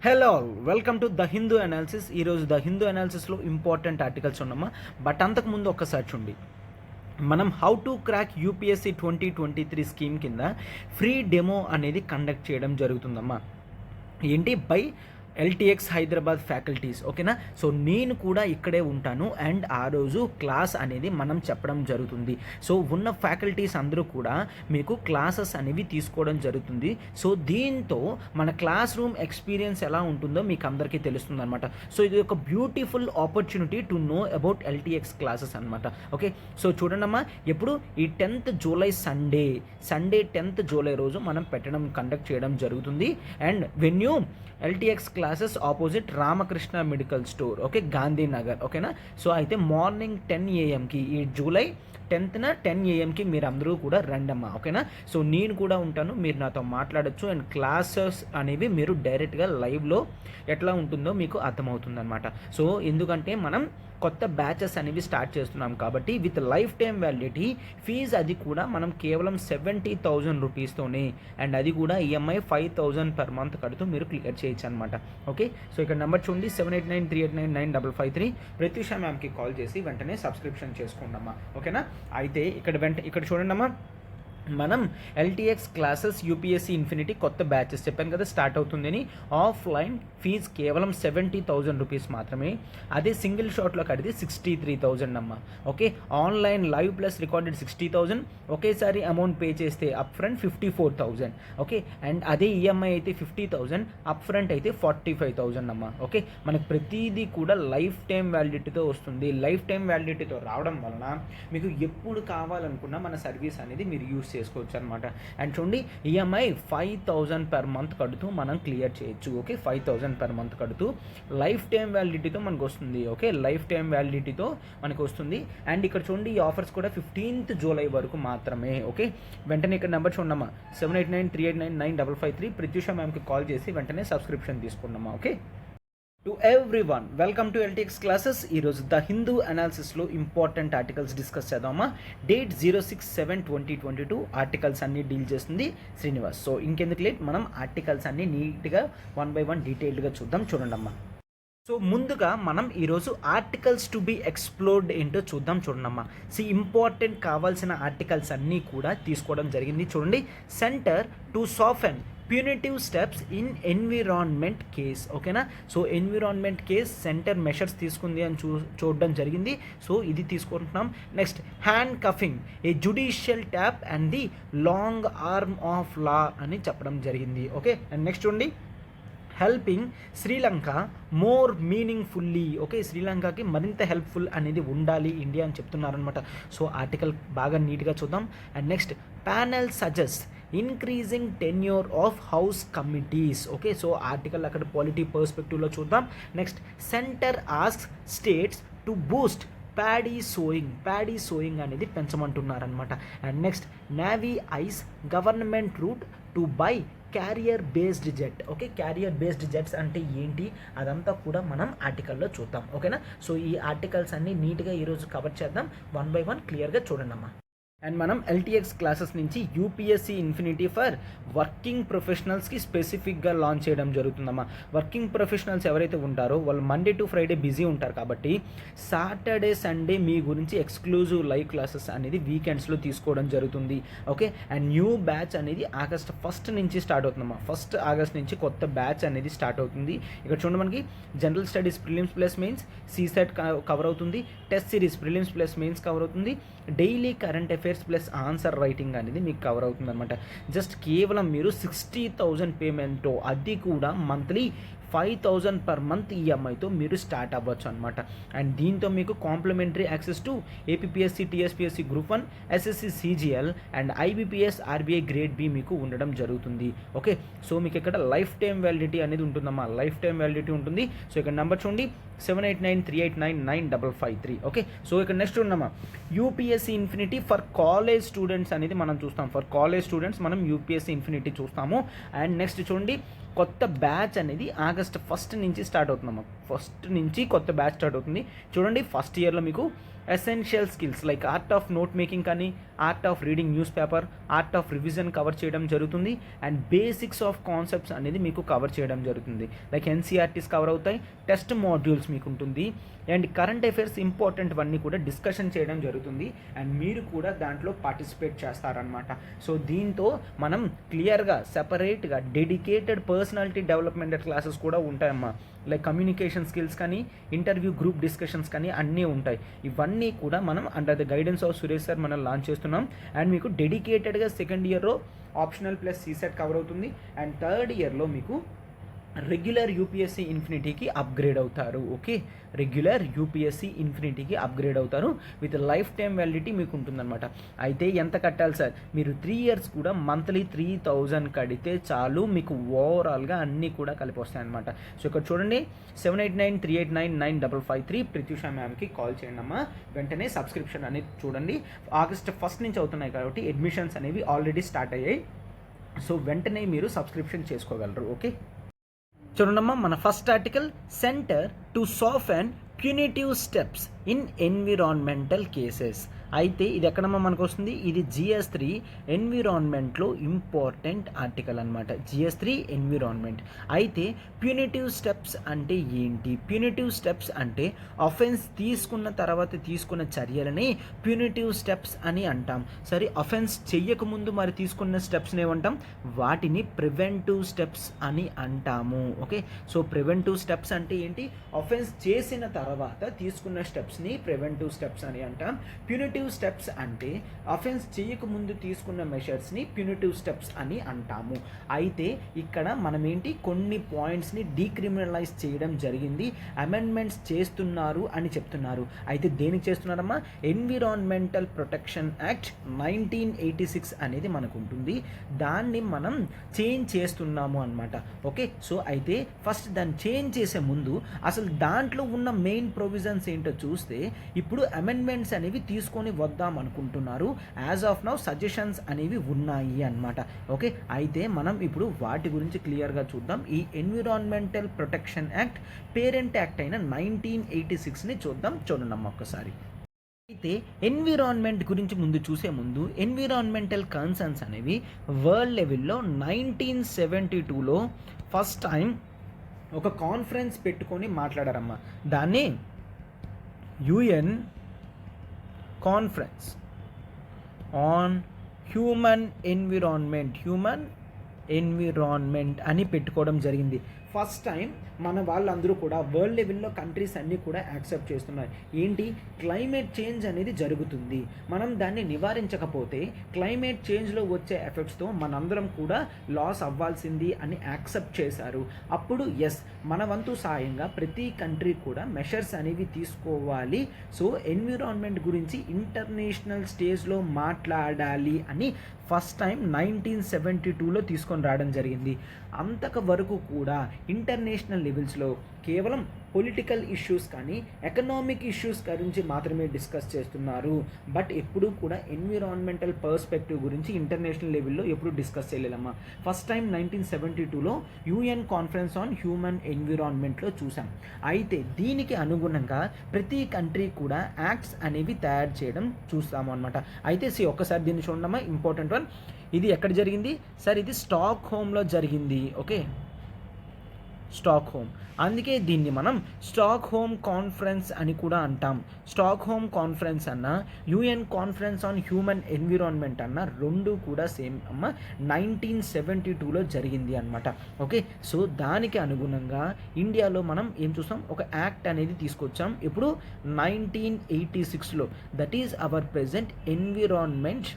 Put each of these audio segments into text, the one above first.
Hello all, welcome to the Hindu analysis. ఈరోజు the Hindu అనాలిసిస్లో important articles ఉన్నామా. బట్ అంతకుముందు ఒక్కసారి చూడండి, మనం how to crack UPSC 2023 scheme కింద ఫ్రీ డెమో అనేది కండక్ట్ చేయడం జరుగుతుందమ్మా. ఏంటి బై ఎల్టీఎక్స్ హైదరాబాద్ ఫ్యాకల్టీస్, ఓకేనా. సో నేను కూడా ఇక్కడే ఉంటాను అండ్ ఆ రోజు క్లాస్ అనేది మనం చెప్పడం జరుగుతుంది. సో ఉన్న ఫ్యాకల్టీస్ అందరూ కూడా మీకు క్లాసెస్ అనేవి తీసుకోవడం జరుగుతుంది. సో దీంతో మన క్లాస్ రూమ్ ఎక్స్పీరియన్స్ ఎలా ఉంటుందో మీకు అందరికీ తెలుస్తుంది అనమాట. సో ఇది ఒక beautiful opportunity to know about LTX classes అనమాట. ఓకే, సో చూడండమ్మా, ఎప్పుడు ఈ 10th July Sunday 10th July రోజు మనం కండక్ట్ చేయడం జరుగుతుంది. And venue LTX classes opposite Ramakrishna medical store, okay, Gandhinagar, ఓకేనా. సో అయితే మార్నింగ్ 10 AM ఈ జూలై 10th 10 AM మీరు అందరూ కూడా రండమ్మా, ఓకేనా. సో నేను కూడా ఉంటాను, మీరు నాతో మాట్లాడచ్చు అండ్ క్లాసెస్ అనేవి మీరు డైరెక్ట్గా లైవ్లో ఎట్లా ఉంటుందో మీకు అర్థమవుతుందన్నమాట. సో ఎందుకంటే మనం కొత్త బ్యాచెస్ అనేవి స్టార్ట్ చేస్తున్నాం కాబట్టి with life time validity fee అది కూడా మనం కేవలం 70,000 రూపీస్తోనే, అండ్ అది కూడా ఈఎంఐ 5,000 per month కడుతూ మీరు క్లియర్ చేయొచ్చు అనమాట. ఓకే, సో ఇక్కడ నెంబర్ చూడండి 7893899553. ప్రత్యూష మ్యామ్కి కాల్ చేసి వెంటనే సబ్స్క్రిప్షన్ చేసుకోండమ్మా, ఓకేనా. అయితే ఇక్కడ చూడండి అమ్మా, మనం ఎల్టీఎక్స్ క్లాసెస్ యూపీఎస్సీ ఇన్ఫినిటీ కొత్త బ్యాచెస్ చెప్పాను కదా స్టార్ట్ అవుతుందని. ఆఫ్లైన్ ఫీజ్ కేవలం 70,000 రూపీస్ మాత్రమే. అదే సింగిల్ షాట్లో కడితే 63,000 అమ్మ. Okay, online live plus recorded 60,000. ఒకేసారి అమౌంట్ పే చేస్తే అప్ ఫ్రంట్ 54,000. ఓకే, అండ్ అదే ఈఎంఐ అయితే 50,000, అప్ ఫ్రంట్ అయితే 45,000 అమ్మ. ఓకే, మనకు ప్రతిదీ కూడా లైఫ్ టైం వ్యాలిడిటీతో వస్తుంది. లైఫ్ టైం వ్యాలిడిటీతో రావడం వలన మీకు ఎప్పుడు కావాలనుకున్నా మన సర్వీస్ అనేది మీరు యూస్ చేసుకోవచ్చు అనమాట. అండ్ చూడండి, ఈఎంఐ 5,000 per month కడుతూ మనం క్లియర్ చేయొచ్చు. ఓకే, 5,000 per month కడుతూ లైఫ్ టైం వ్యాలిడిటీతో మనకు వస్తుంది. ఓకే, లైఫ్ టైం వ్యాలిడిటీతో మనకు వస్తుంది. అండ్ ఇక్కడ చూడండి, ఈ ఆఫర్స్ కూడా 15th జూలై వరకు మాత్రమే. ఓకే, వెంటనే ఇక్కడ నెంబర్ చూడమ్మా 7893899553. ప్రత్యూష మ్యామ్కి కాల్ చేసి వెంటనే సబ్స్క్రిప్షన్ తీసుకున్నామా. Okay, to everyone, welcome to LTX classes. ఈరోజు ద హిందూ అనాలిసిస్లో ఇంపార్టెంట్ ఆర్టికల్స్ డిస్కస్ చేద్దామా. డేట్ 06/7/2022 ఆర్టికల్స్ అన్నీ డీల్ చేస్తుంది శ్రీనివాస్. సో ఇంకెందుకు లేట్, మనం ఆర్టికల్స్ అన్నీ నీట్గా 1 by 1 డీటెయిల్డ్గా చూద్దాం. చూడండి అమ్మా. సో ముందుగా మనం ఈరోజు ఆర్టికల్స్ టు బి ఎక్స్ప్లోర్డ్ ఏంటో చూడమ్మా. ఇంపార్టెంట్ కావాల్సిన ఆర్టికల్స్ అన్నీ కూడా తీసుకోవడం జరిగింది. చూడండి, centre to soften punitive steps in environment case, ఓకేనా. So environment case centre measures తీసుకుంది అని చూడడం జరిగింది. సో ఇది తీసుకుంటున్నాం. నెక్స్ట్, హ్యాండ్ కఫింగ్ a judicial tap and the long arm of law అని చెప్పడం జరిగింది. ఓకే, అండ్ నెక్స్ట్ చూడండి, helping Sri Lanka more meaningfully. Okay, శ్రీలంకకి మరింత హెల్ప్ఫుల్ అనేది ఉండాలి ఇండియా అని చెప్తున్నారనమాట. సో ఆర్టికల్ బాగా నీట్గా చూద్దాం. And next, panel suggest increasing tenure of house committees. Okay, so article అక్కడ పాలిటీ పర్స్పెక్టివ్లో చూద్దాం. Next, centre asks states to boost paddy sowing అనేది పెంచమంటున్నారనమాట. And next, navy eyes government route to buy carrier based jet. Okay, carrier based jets అంటే ఏంటి అదంతా కూడా మనం ఆర్టికల్లో చూద్దాం, ఓకేనా. సో ఈ ఆర్టికల్స్ అన్నీ నీట్గా ఈరోజు కవర్ చేద్దాం. 1 by 1 క్లియర్గా చూడండి అమ్మా. అండ్ మనం ఎల్టీఎక్స్ క్లాసెస్ నుంచి యూపీఎస్సీ ఇన్ఫినిటీ ఫర్ వర్కింగ్ ప్రొఫెషనల్స్కి స్పెసిఫిక్గా లాంచ్ చేయడం జరుగుతుందమ్మా. వర్కింగ్ ప్రొఫెషనల్స్ ఎవరైతే ఉంటారో వాళ్ళు మండే టు ఫ్రైడే బిజీ ఉంటారు కాబట్టి సాటర్డే సండే మీ గురించి ఎక్స్క్లూజివ్ లైవ్ క్లాసెస్ అనేది వీకెండ్స్లో తీసుకోవడం జరుగుతుంది. ఓకే, అండ్ న్యూ బ్యాచ్ అనేది August 1st నుంచి స్టార్ట్ అవుతుందమ్మా. 1st August నుంచి కొత్త బ్యాచ్ అనేది స్టార్ట్ అవుతుంది. ఇక్కడ చూడండి, మనకి general studies prelims plus mains CSET cover అవుతుంది. Test series prelims plus mains cover అవుతుంది. Daily current affairs plus answer writing అనేది మీకు కవర్ అవుతుంది అనమాట. జస్ట్ కేవలం మీరు 60,000 పేమెంట్తో, అది కూడా మంత్లీ 5,000 per month ఈఎంఐతో మీరు స్టార్ట్ అవ్వచ్చు అనమాట. అండ్ దీంతో మీకు complimentary access to APSC TSPSC group 1 SSC CGL and IBPS RBI grade B మీకు ఉండడం జరుగుతుంది. ఓకే, సో మీకు ఇక్కడ లైఫ్ టైం వ్యాలిడిటీ అనేది ఉంటుందమ్మా. లైఫ్ టైం వ్యాలిడిటీ ఉంటుంది. సో ఇక్కడ నెంబర్ చూడండి 7893899553. ఓకే, సో ఇక్కడ నెక్స్ట్ ఉన్నమా UPSC infinity for college students అనేది మనం చూస్తాం. ఫర్ కాలేజ్ స్టూడెంట్స్ మనం యూపీఎస్సీ ఇన్ఫినిటీ చూస్తాము. అండ్ నెక్స్ట్ చూడండి, కొత్త బ్యాచ్ అనేది August 1st నుంచి స్టార్ట్ అవుతుందమ్మా. 1st నుంచి కొత్త బ్యాచ్ స్టార్ట్ అవుతుంది. చూడండి, ఫస్ట్ ఇయర్లో మీకు essential skills like art of note making కానీ, art of reading newspaper, art of revision cover చేయడం జరుగుతుంది. అండ్ బేసిక్స్ ఆఫ్ కాన్సెప్ట్స్ అనేది మీకు కవర్ చేయడం జరుగుతుంది. లైక్ ఎన్సీఆర్టీస్ కవర్ అవుతాయి, టెస్ట్ మాడ్యూల్స్ మీకు ఉంటుంది, అండ్ కరెంట్ అఫైర్స్ ఇంపార్టెంట్ అన్నీ కూడా డిస్కషన్ చేయడం జరుగుతుంది. అండ్ మీరు కూడా దాంట్లో పార్టిసిపేట్ చేస్తారనమాట. సో దీంతో మనం క్లియర్గా సెపరేట్గా డెడికేటెడ్ పర్సనాలిటీ డెవలప్మెంట్ క్లాసెస్ కూడా ఉంటాయమ్మా. లైక్ కమ్యూనికేషన్ స్కిల్స్ కానీ, ఇంటర్వ్యూ గ్రూప్ డిస్కషన్స్ కానీ అన్నీ ఉంటాయి. ఇవన్నీ కూడా మనం under the guidance of Suresh sir మనం లాంచ్ చేస్తున్నాం. అండ్ మీకు డెడికేటెడ్గా సెకండ్ ఇయర్లో ఆప్షనల్ ప్లస్ సీసెట్ కవర్ అవుతుంది. అండ్ థర్డ్ ఇయర్లో మీకు రెగ్యులర్ యూపీఎస్సీ ఇన్ఫినిటీకి అప్గ్రేడ్ అవుతారు. ఓకే, రెగ్యులర్ యూపీఎస్సీ ఇన్ఫినిటీకి అప్గ్రేడ్ అవుతారు విత్ లైఫ్ టైం వ్యాలిడిటీ మీకు ఉంటుందన్నమాట. అయితే ఎంత కట్టాలి సార్? మీరు 3 years కూడా మంత్లీ 3000 కడితే చాలు, మీకు ఓవరాల్గా అన్నీ కూడా కలిపి వస్తాయన్నమాట. సో ఇక్కడ చూడండి, 7893899553 ప్రత్యూష మ్యామ్కి కాల్ చేయండి అమ్మా. వెంటనే సబ్స్క్రిప్షన్ అనేది చూడండి. August 1st నుంచి అవుతున్నాయి కాబట్టి అడ్మిషన్స్ అనేవి ఆల్రెడీ స్టార్ట్ అయ్యాయి. సో వెంటనే మీరు సబ్స్క్రిప్షన్ చేసుకోగలరు. ఓకే, చూడండమ్మా, మన first article, centre to soften punitive steps in environmental cases. అయితే ఇది ఎక్కడమ్మా మనకు వస్తుంది? ఇది GS3 ఎన్విరాన్మెంట్లో ఇంపార్టెంట్ ఆర్టికల్ అనమాట. GS3 environment. అయితే ప్యూనిటివ్ స్టెప్స్ అంటే ఏంటి? ప్యూనిటివ్ స్టెప్స్ అంటే అఫెన్స్ తీసుకున్న తర్వాత తీసుకున్న చర్యలని ప్యూనిటివ్ స్టెప్స్ అని అంటాం. సరే, అఫెన్స్ చెయ్యకముందు మరి తీసుకున్న స్టెప్స్ని ఏమంటాం? వాటిని ప్రివెంటివ్ స్టెప్స్ అని అంటాము. ఓకే, సో ప్రివెంటివ్ స్టెప్స్ అంటే ఏంటి? అఫెన్స్ చేసిన తర్వాత తీసుకున్న స్టెప్స్ని ప్రివెంటివ్ స్టెప్స్ అని అంటాం. ప్యూనిటివ్ స్టెప్స్ అంటే అఫెన్స్ చేయకముందు తీసుకున్న మెషర్స్ని ప్యూనిటివ్ స్టెప్స్ అని అంటాము. అయితే ఇక్కడ మనం ఏంటి, కొన్ని పాయింట్స్ని డీక్రిమినలైజ్ చేయడం జరిగింది, అమెండ్మెంట్స్ చేస్తున్నారు అని చెప్తున్నారు. అయితే దేనికి చేస్తున్నారమ్మా? ఎన్విరాన్మెంటల్ ప్రొటెక్షన్ యాక్ట్ 1986 అనేది మనకు ఉంటుంది, దాన్ని మనం చేంజ్ చేస్తున్నాము అనమాట. ఓకే, సో అయితే ఫస్ట్ దాన్ని చేంజ్ చేసే ముందు అసలు దాంట్లో ఉన్న మెయిన్ ప్రొవిజన్స్ ఏంటో చూస్తే, ఇప్పుడు అమెండ్మెంట్స్ అనేవి తీసుకొని వద్దాం అనుకుంటున్నారు. యాజ్ ఆఫ్ నౌ సజెషన్స్ అనేవి ఉన్నాయి అన్నమాట. ఓకే, అయితే మనం ఇప్పుడు వాటి గురించి క్లియర్గా చూద్దాం. ఈ environmental protection act parent act అయిన 1986ని చూద్దాం. చూడండి అమ్మ ఒక్కసారి. అయితే ఎన్విరాన్మెంట్ గురించి చూసే ముందు ఎన్విరాన్మెంటల్ కన్సర్న్స్ అనేవి వరల్డ్ లెవెల్లో 1972లో ఫస్ట్ టైం ఒక కాన్ఫరెన్స్ పెట్టుకొని మాట్లాడారమ్మా. దాన్ని UN conference on human environment అని పెట్టుకోవడం జరిగింది. ఫస్ట్ టైం మన వాళ్ళందరూ కూడా వరల్డ్ లెవెల్లో కంట్రీస్ అన్నీ కూడా యాక్సెప్ట్ చేస్తున్నాయి. ఏంటి? క్లైమేట్ చేంజ్ అనేది జరుగుతుంది, మనం దాన్ని నివారించకపోతే క్లైమేట్ చేంజ్లో వచ్చే ఎఫెక్ట్స్తో మనందరం కూడా లాస్ అవ్వాల్సింది అని యాక్సెప్ట్ చేశారు. అప్పుడు ఎస్, మన వంతు సాయంగా ప్రతి కంట్రీ కూడా మెషర్స్ అనేవి తీసుకోవాలి. సో ఎన్విరాన్మెంట్ గురించి ఇంటర్నేషనల్ స్టేజ్లో మాట్లాడాలి అని ఫస్ట్ టైం 1972లో తీసుకొని రావడం జరిగింది. అంతకు వరకు కూడా ఇంటర్నేషనల్ లెవెల్స్లో కేవలం పొలిటికల్ ఇష్యూస్ కానీ ఎకనామిక్ ఇష్యూస్ గురించి మాత్రమే డిస్కస్ చేస్తున్నారు. బట్ ఎప్పుడూ కూడా ఎన్విరాన్మెంటల్ పర్స్పెక్టివ్ గురించి ఇంటర్నేషనల్ లెవెల్లో ఎప్పుడు డిస్కస్ చేయలేదమ్మా. ఫస్ట్ టైం 1972లో UN కాన్ఫరెన్స్ ఆన్ హ్యూమన్ ఎన్విరాన్మెంట్లో చూసాం. అయితే దీనికి అనుగుణంగా ప్రతి కంట్రీ కూడా యాక్ట్స్ అనేవి తయారు చేయడం చూస్తాము అనమాట. అయితే ఒక్కసారి దీన్ని చూడమ్మా, ఇంపార్టెంట్ వన్. ఇది ఎక్కడ జరిగింది సార్? ఇది స్టాక్ హోమ్లో జరిగింది. Okay, stock home. అందుకే దీన్ని మనం స్టాక్ హోమ్ కాన్ఫరెన్స్ అని కూడా అంటాం. స్టాక్ హోమ్ కాన్ఫరెన్స్ అన్న UN conference on human environment అన్న రెండు కూడా సేమ్ అమ్మ 1972లో జరిగింది అనమాట. ఓకే, సో దానికి అనుగుణంగా ఇండియాలో మనం ఏం చూస్తాం? ఒక యాక్ట్ అనేది తీసుకొచ్చాం. ఇప్పుడు 1986లో, that is our present environment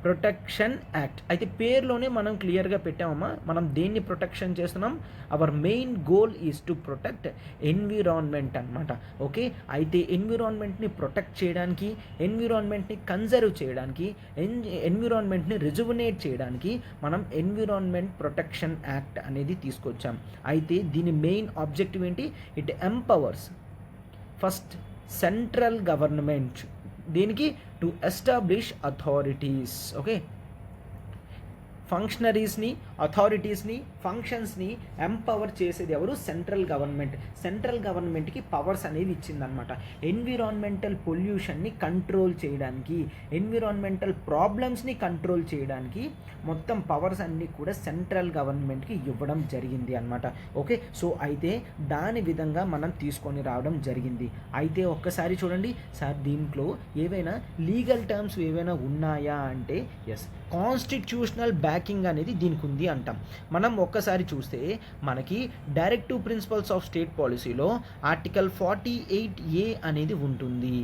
protection act. అయితే పేరులోనే మనం క్లియర్గా పెట్టామమ్మా, మనం దేన్ని ప్రొటెక్షన్ చేస్తున్నాం? Our main goal is to protect environment అనమాట. ఓకే, అయితే ఎన్విరాన్మెంట్ని ప్రొటెక్ట్ చేయడానికి, ఎన్విరాన్మెంట్ని కన్జర్వ్ చేయడానికి, ఎన్విరాన్మెంట్ని రిజువనేట్ చేయడానికి మనం ఎన్విరాన్మెంట్ ప్రొటెక్షన్ యాక్ట్ అనేది తీసుకొచ్చాం. అయితే దీని మెయిన్ ఆబ్జెక్టివ్ ఏంటి? It empowers first central government, దీనికి టు ఎస్టాబ్లిష్ అథారిటీస్. ఓకే, ఫంక్షనరీస్ని, అథారిటీస్ని, ఫంక్షన్స్ని ఎంపవర్ చేసేది ఎవరు? Central government. సెంట్రల్ గవర్నమెంట్కి పవర్స్ అనేవి ఇచ్చిందనమాట. ఎన్విరాన్మెంటల్ పొల్యూషన్ని కంట్రోల్ చేయడానికి, ఎన్విరాన్మెంటల్ ప్రాబ్లమ్స్ని కంట్రోల్ చేయడానికి మొత్తం పవర్స్ అన్నీ కూడా సెంట్రల్ గవర్నమెంట్కి ఇవ్వడం జరిగింది అనమాట. ఓకే, సో అయితే దాని విధంగా మనం తీసుకొని రావడం జరిగింది. అయితే ఒక్కసారి చూడండి సార్, దీంట్లో ఏవైనా లీగల్ టర్మ్స్ ఏవైనా ఉన్నాయా అంటే ఎస్, కాన్స్టిట్యూషనల్ బ్యాకింగ్ అనేది దీనికి ఉంది అంటాం. మనం ఒక్కసారి చూస్తే మనకి డైరెక్టివ్ ప్రిన్సిపల్స్ ఆఫ్ స్టేట్ పాలసీలో ఆర్టికల్ 48A అనేది ఉంటుంది.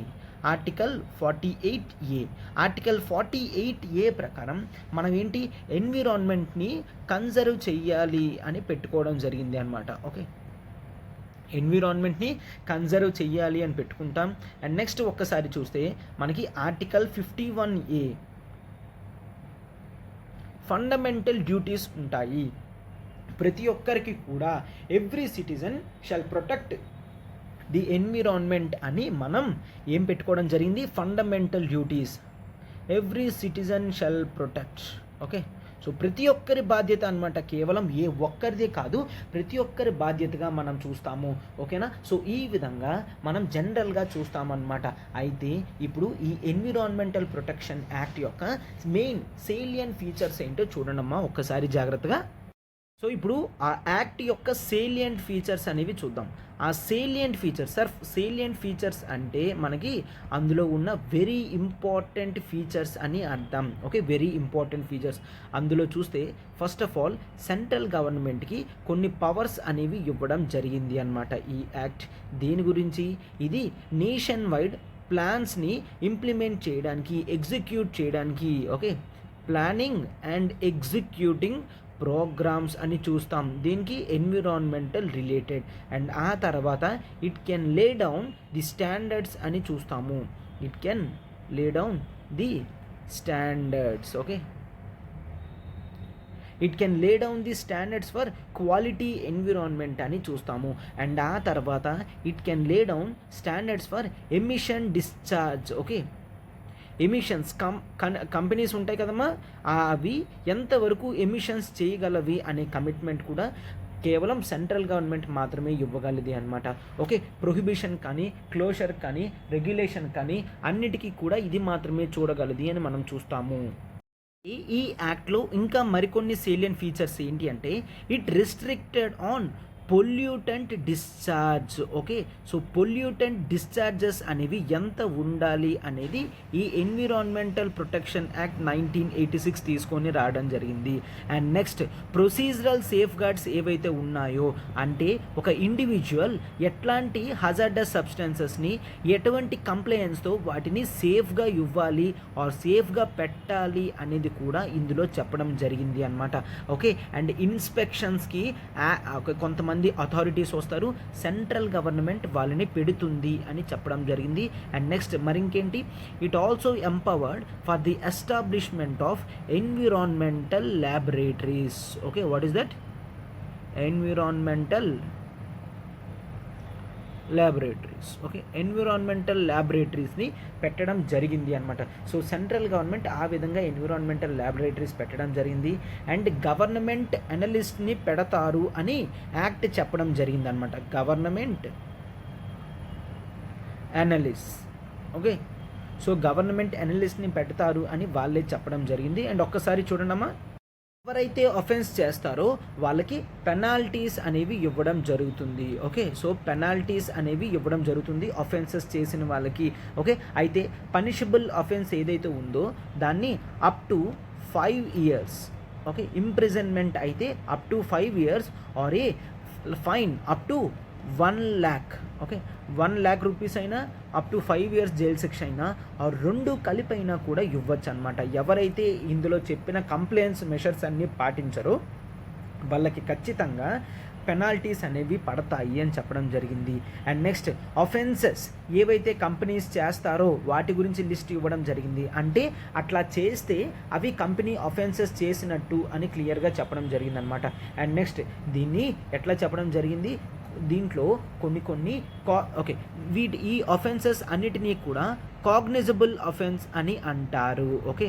Article 48A. ఆర్టికల్ 48A ప్రకారం మనం ఏంటి, ఎన్విరాన్మెంట్ని కన్జర్వ్ చెయ్యాలి అని పెట్టుకోవడం జరిగింది అనమాట. ఓకే, ఎన్విరాన్మెంట్ని కన్జర్వ్ చెయ్యాలి అని పెట్టుకుంటాం. అండ్ నెక్స్ట్ ఒక్కసారి చూస్తే మనకి ఆర్టికల్ 51A ఫండమెంటల్ డ్యూటీస్ ఉంటాయి. ప్రతి ఒక్కరికి కూడా every citizen shall protect the environment అని మనం ఏం పెట్టుకోవడం జరిగింది, fundamental duties. Every citizen shall protect. Okay, so ప్రతి ఒక్కరి బాధ్యత అనమాట, కేవలం ఏ ఒక్కరిదే కాదు, ప్రతి ఒక్కరి బాధ్యతగా మనం చూస్తాము. ఓకేనా, సో ఈ విధంగా మనం జనరల్గా చూస్తామన్నమాట. అయితే ఇప్పుడు ఈ ఎన్విరాన్మెంటల్ ప్రొటెక్షన్ యాక్ట్ యొక్క మెయిన్ సేలియన్ ఫీచర్స్ ఏంటో చూడండమ్మా ఒక్కసారి జాగ్రత్తగా. సో ఇప్పుడు ఆ యాక్ట్ యొక్క సేలియంట్ ఫీచర్స్ అనేవి చూద్దాం. ఆ salient features, sir salient features అంటే మనకి అందులో ఉన్న వెరీ ఇంపార్టెంట్ ఫీచర్స్ అని అర్థం. ఓకే, వెరీ ఇంపార్టెంట్ ఫీచర్స్ అందులో చూస్తే ఫస్ట్ ఆఫ్ ఆల్ సెంట్రల్ గవర్నమెంట్కి కొన్ని పవర్స్ అనేవి ఇవ్వడం జరిగింది అన్నమాట ఈ యాక్ట్. దేని గురించి? ఇది నేషన్ వైడ్ ప్లాన్స్ని ఇంప్లిమెంట్ చేయడానికి, ఎగ్జిక్యూట్ చేయడానికి. Okay, planning and executing programmes అని చూస్తాం. దీనికి ఎన్విరాన్మెంటల్ రిలేటెడ్. అండ్ ఆ తర్వాత it can lay down the standards అని చూస్తాము. It can lay down the standards. Okay, it can lay down the standards for quality environment అని చూస్తాము. అండ్ ఆ తర్వాత it can lay down standards for emission discharge. Okay, emissions companies ఉంటాయి కదమ్మా, అవి ఎంతవరకు ఎమిషన్స్ చేయగలవి అనే కమిట్మెంట్ కూడా కేవలం సెంట్రల్ గవర్నమెంట్ మాత్రమే ఇవ్వగలది అనమాట. ఓకే, ప్రొహిబిషన్ కానీ, క్లోజర్ కానీ, రెగ్యులేషన్ కానీ అన్నిటికీ కూడా ఇది మాత్రమే చూడగలది అని మనం చూస్తాము. ఈ యాక్ట్లో ఇంకా మరికొన్ని సేలియన్ ఫీచర్స్ ఏంటి అంటే it restricted on pollutant discharge. Okay, so pollutant discharges అనేవి ఎంత ఉండాలి అనేది ఈ ఎన్విరాన్మెంటల్ ప్రొటెక్షన్ యాక్ట్ 1986 తీసుకొని రావడం జరిగింది. And next procedural safe guards ఏవైతే ఉన్నాయో అంటే ఒక ఇండివిజువల్ ఎట్లాంటి హజార్డస్ సబ్స్టెన్సెస్ని ఎటువంటి కంప్లైంట్స్తో వాటిని సేఫ్గా ఇవ్వాలి ఆర్ సేఫ్గా పెట్టాలి అనేది కూడా ఇందులో చెప్పడం జరిగింది అనమాట. ఓకే, అండ్ ఇన్స్పెక్షన్స్కి కొంతమంది అథారిటీస్ వస్తారు, సెంట్రల్ గవర్నమెంట్ వాళ్ళని పెడుతుంది అని చెప్పడం జరిగింది. అండ్ నెక్స్ట్ మరింకేంటి, it also empowered for the establishment of environmental laboratories. Okay, what is that? Environmental laboratories. Okay, environmental ల్యాబొరేటరీస్ని పెట్టడం జరిగింది అనమాట. సో సెంట్రల్ గవర్నమెంట్ ఆ విధంగా ఎన్విరాన్మెంటల్ ల్యాబొరేటరీస్ పెట్టడం జరిగింది. అండ్ గవర్నమెంట్ అనలిస్ట్ని పెడతారు అని యాక్ట్ చెప్పడం జరిగింది అనమాట. Government analyst. Okay, so government అనలిస్ట్ని పెడతారు అని వాళ్ళే చెప్పడం జరిగింది. అండ్ ఒక్కసారి చూడండమ్మా, ఎవరైతే అఫెన్స్ చేస్తారో వాళ్ళకి పెనాల్టీస్ అనేవి ఇవ్వడం జరుగుతుంది. ఓకే, సో పెనాల్టీస్ అనేవి ఇవ్వడం జరుగుతుంది అఫెన్సెస్ చేసిన వాళ్ళకి. ఓకే, అయితే పనిషబుల్ అఫెన్స్ ఏదైతే ఉందో దాన్ని up to 5 years. Okay, imprisonment అయితే up to 5 years or a fine up to 1 lakh. Okay, 1 lakh rupees అయినా అప్ టు 5 years జైలు శిక్ష అయినా రెండు కలిపైనా కూడా ఇవ్వచ్చు అనమాట. ఎవరైతే ఇందులో చెప్పిన కంప్లైంట్స్ మెషర్స్ అన్నీ పాటించరో వాళ్ళకి ఖచ్చితంగా పెనాల్టీస్ అనేవి పడతాయి అని చెప్పడం జరిగింది. అండ్ నెక్స్ట్ అఫెన్సెస్ ఏవైతే కంపెనీస్ చేస్తారో వాటి గురించి లిస్ట్ ఇవ్వడం జరిగింది. అంటే అట్లా చేస్తే అవి కంపెనీ అఫెన్సెస్ చేసినట్టు అని క్లియర్గా చెప్పడం జరిగింది అనమాట. అండ్ నెక్స్ట్ దీన్ని ఎట్లా చెప్పడం జరిగింది, దీంట్లో కొన్ని ఓకే ఈ అఫెన్సెస్ అన్నిటినీ కూడా కాగ్నిజబుల్ అఫెన్స్ అని అంటారు. Okay,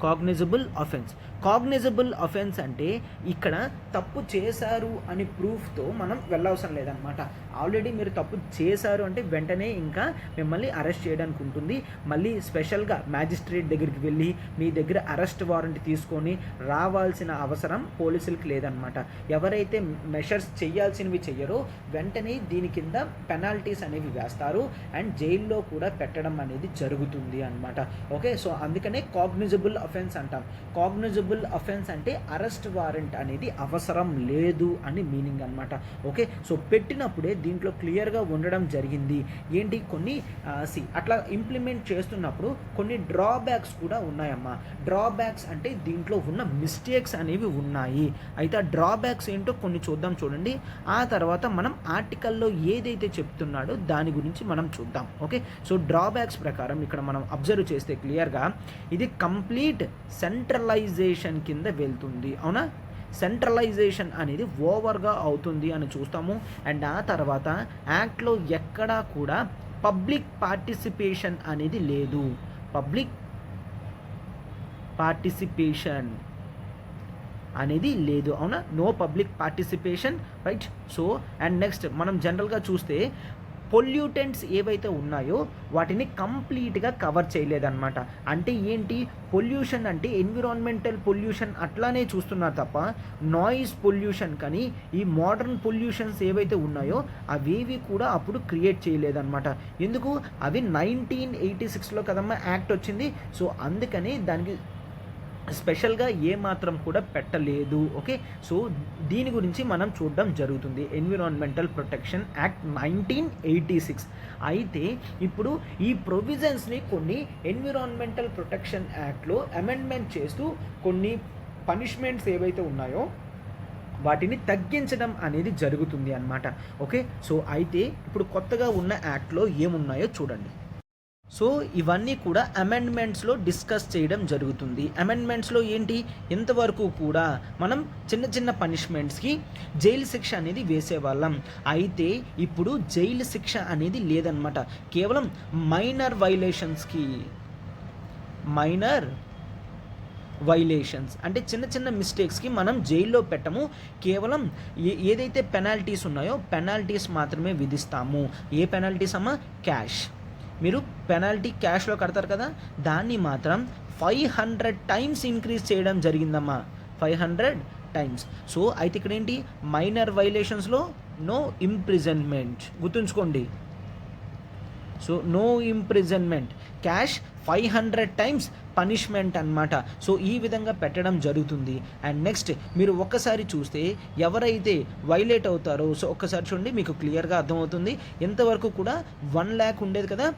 cognizable offence. Cognizable offence అంటే ఇక్కడ తప్పు చేశారు అని ప్రూఫ్తో మనం వెళ్ళవసరం లేదనమాట. ఆల్రెడీ మీరు తప్పు చేశారు అంటే వెంటనే ఇంకా మిమ్మల్ని అరెస్ట్ చేయడానికి ఉంటుంది. మళ్ళీ స్పెషల్గా మ్యాజిస్ట్రేట్ దగ్గరికి వెళ్ళి మీ దగ్గర అరెస్ట్ వారెంట్ తీసుకొని రావాల్సిన అవసరం పోలీసులకి లేదనమాట. ఎవరైతే మెషర్స్ చేయాల్సినవి చెయ్యరో వెంటనే దీని కింద పెనాల్టీస్ అనేవి వేస్తారు అండ్ జైల్లో కూడా పెట్టడం అనేది జరుగుతుంది అనమాట. ఓకే, సో అందుకనే కాగ్నిజబుల్ అఫెన్స్ అంటాం. కాగ్నిజబుల్ అఫెన్స్ అంటే అరెస్ట్ వారెంట్ అనేది అవసరం లేదు అని మీనింగ్ అనమాట. ఓకే, సో పెట్టినప్పుడే దీంట్లో క్లియర్గా ఉండడం జరిగింది. ఏంటి కొన్ని అట్లా ఇంప్లిమెంట్ చేస్తున్నప్పుడు కొన్ని డ్రాబ్యాక్స్ కూడా ఉన్నాయమ్మా. డ్రాబ్యాక్స్ అంటే దీంట్లో ఉన్న మిస్టేక్స్ అనేవి ఉన్నాయి. అయితే ఆ డ్రాబ్యాక్స్ ఏంటో కొన్ని చూద్దాం, చూడండి. ఆ తర్వాత మనం ఆర్టికల్లో ఏదైతే చెప్తున్నాడో దాని గురించి మనం చూద్దాం. ఓకే, సో డ్రాబ్యాక్స్ ప్రకారం ఇక్కడ మనం అబ్జర్వ్ చేస్తే క్లియర్గా ఇది కంప్లీట్ సెంట్రలైజేషన్ కింద వెళ్తుంది. అవునా, సెంట్రలైజేషన్ అనేది ఓవర్గా అవుతుంది అని చూస్తాము. అండ్ ఆ తర్వాత యాక్ట్లో ఎక్కడా కూడా పబ్లిక్ పార్టిసిపేషన్ అనేది లేదు. పబ్లిక్ పార్టిసిపేషన్ అనేది లేదు. అవునా, no public participation, right. So and next మనం జనరల్గా చూస్తే పొల్యూటెంట్స్ ఏవైతే ఉన్నాయో వాటిని కంప్లీట్గా కవర్ చేయలేదన్నమాట. అంటే ఏంటి, పొల్యూషన్ అంటే ఎన్విరాన్మెంటల్ పొల్యూషన్ అట్లానే చూస్తున్నారు తప్ప నాయిస్ పొల్యూషన్ కానీ ఈ మోడర్న్ పొల్యూషన్స్ ఏవైతే ఉన్నాయో అవేవి కూడా అప్పుడు క్రియేట్ చేయలేదన్నమాట. ఎందుకు, అవి 1986లో కదమ్మా యాక్ట్ వచ్చింది. సో అందుకని దానికి స్పెషల్గా ఏమాత్రం కూడా పెట్టలేదు. ఓకే, సో దీని గురించి మనం చూడడం జరుగుతుంది. Environmental protection act 1986. అయితే ఇప్పుడు ఈ ప్రొవిజన్స్ని కొన్ని ఎన్విరాన్మెంటల్ ప్రొటెక్షన్ యాక్ట్లో అమెండ్మెంట్ చేస్తూ కొన్ని పనిష్మెంట్స్ ఏవైతే ఉన్నాయో వాటిని తగ్గించడం అనేది జరుగుతుంది అన్నమాట. ఓకే, సో అయితే ఇప్పుడు కొత్తగా ఉన్న యాక్ట్లో ఏమున్నాయో చూడండి. సో ఇవన్నీ కూడా అమెండ్మెంట్స్లో డిస్కస్ చేయడం జరుగుతుంది. అమెండ్మెంట్స్లో ఏంటి, ఇంతవరకు కూడా మనం చిన్న చిన్న పనిష్మెంట్స్కి జైలు శిక్ష అనేది వేసేవాళ్ళం. అయితే ఇప్పుడు జైలు శిక్ష అనేది లేదనమాట. కేవలం మైనర్ వైలేషన్స్ అంటే చిన్న చిన్న మిస్టేక్స్కి మనం జైల్లో పెట్టము. కేవలం ఏదైతే పెనాల్టీస్ ఉన్నాయో పెనాల్టీస్ మాత్రమే విధిస్తాము. ఏ పెనాల్టీస్ అమ్మా, క్యాష్. మీరు పెనాల్టీ క్యాష్లో కడతారు కదా, దాన్ని మాత్రం 500 టైమ్స్ ఇంక్రీజ్ చేయడం జరిగిందమ్మా. 500 టైమ్స్. సో అయితే ఇక్కడ ఏంటి, మైనర్ వైలేషన్స్లో నో ఇంప్రిజన్మెంట్, గుర్తుంచుకోండి. So no imprisonment, cash 500 times punishment అన్నమాట. సో ఈ విధంగా పెట్టడం జరుగుతుంది. అండ్ నెక్స్ట్ మీరు ఒక్కసారి చూస్తే ఎవరైతే వైలేట్ అవుతారో, సో ఒక్కసారి చూడండి మీకు క్లియర్గా అర్థమవుతుంది. ఎంతవరకు కూడా 1 lakh ఉండేది కదా,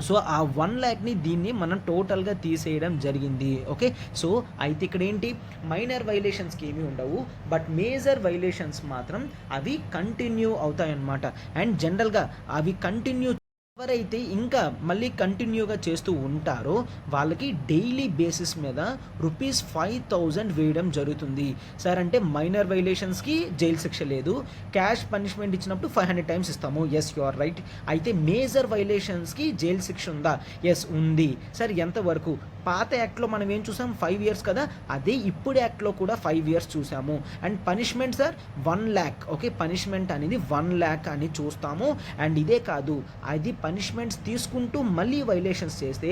సో ఆ 1 lakhని దీన్ని మనం టోటల్గా తీసేయడం జరిగింది. ఓకే, సో అయితే ఇక్కడ ఏంటి, మైనర్ వైలేషన్స్కి ఏమీ ఉండవు, బట్ మేజర్ వైలేషన్స్ మాత్రం అవి కంటిన్యూ అవుతాయన్నమాట. అండ్ జనరల్గా అవి కంటిన్యూ ఎవరైతే ఇంకా మళ్ళీ కంటిన్యూగా చేస్తూ ఉంటారో వాళ్ళకి డైలీ బేసిస్ మీద ₹5,000 వేయడం జరుగుతుంది. సార్ అంటే మైనర్ వైలేషన్స్కి జైలు శిక్ష లేదు, క్యాష్ పనిష్మెంట్ ఇచ్చినప్పుడు 500 టైమ్స్ ఇస్తాము. Yes, you are right. అయితే మేజర్ వైలేషన్స్కి జైలు శిక్ష ఉందా? ఎస్ ఉంది. సార్ ఎంతవరకు? పాత యాక్ట్లో మనం ఏం చూసాం, 5 years కదా, అదే ఇప్పుడు యాక్ట్లో కూడా 5 years చూసాము. And punishment sir 1 lakh. Okay, punishment అనేది 1 lakh అని చూస్తాము. అండ్ ఇదే కాదు, అది పనిష్మెంట్స్ తీసుకుంటూ మళ్ళీ వైలేషన్స్ చేస్తే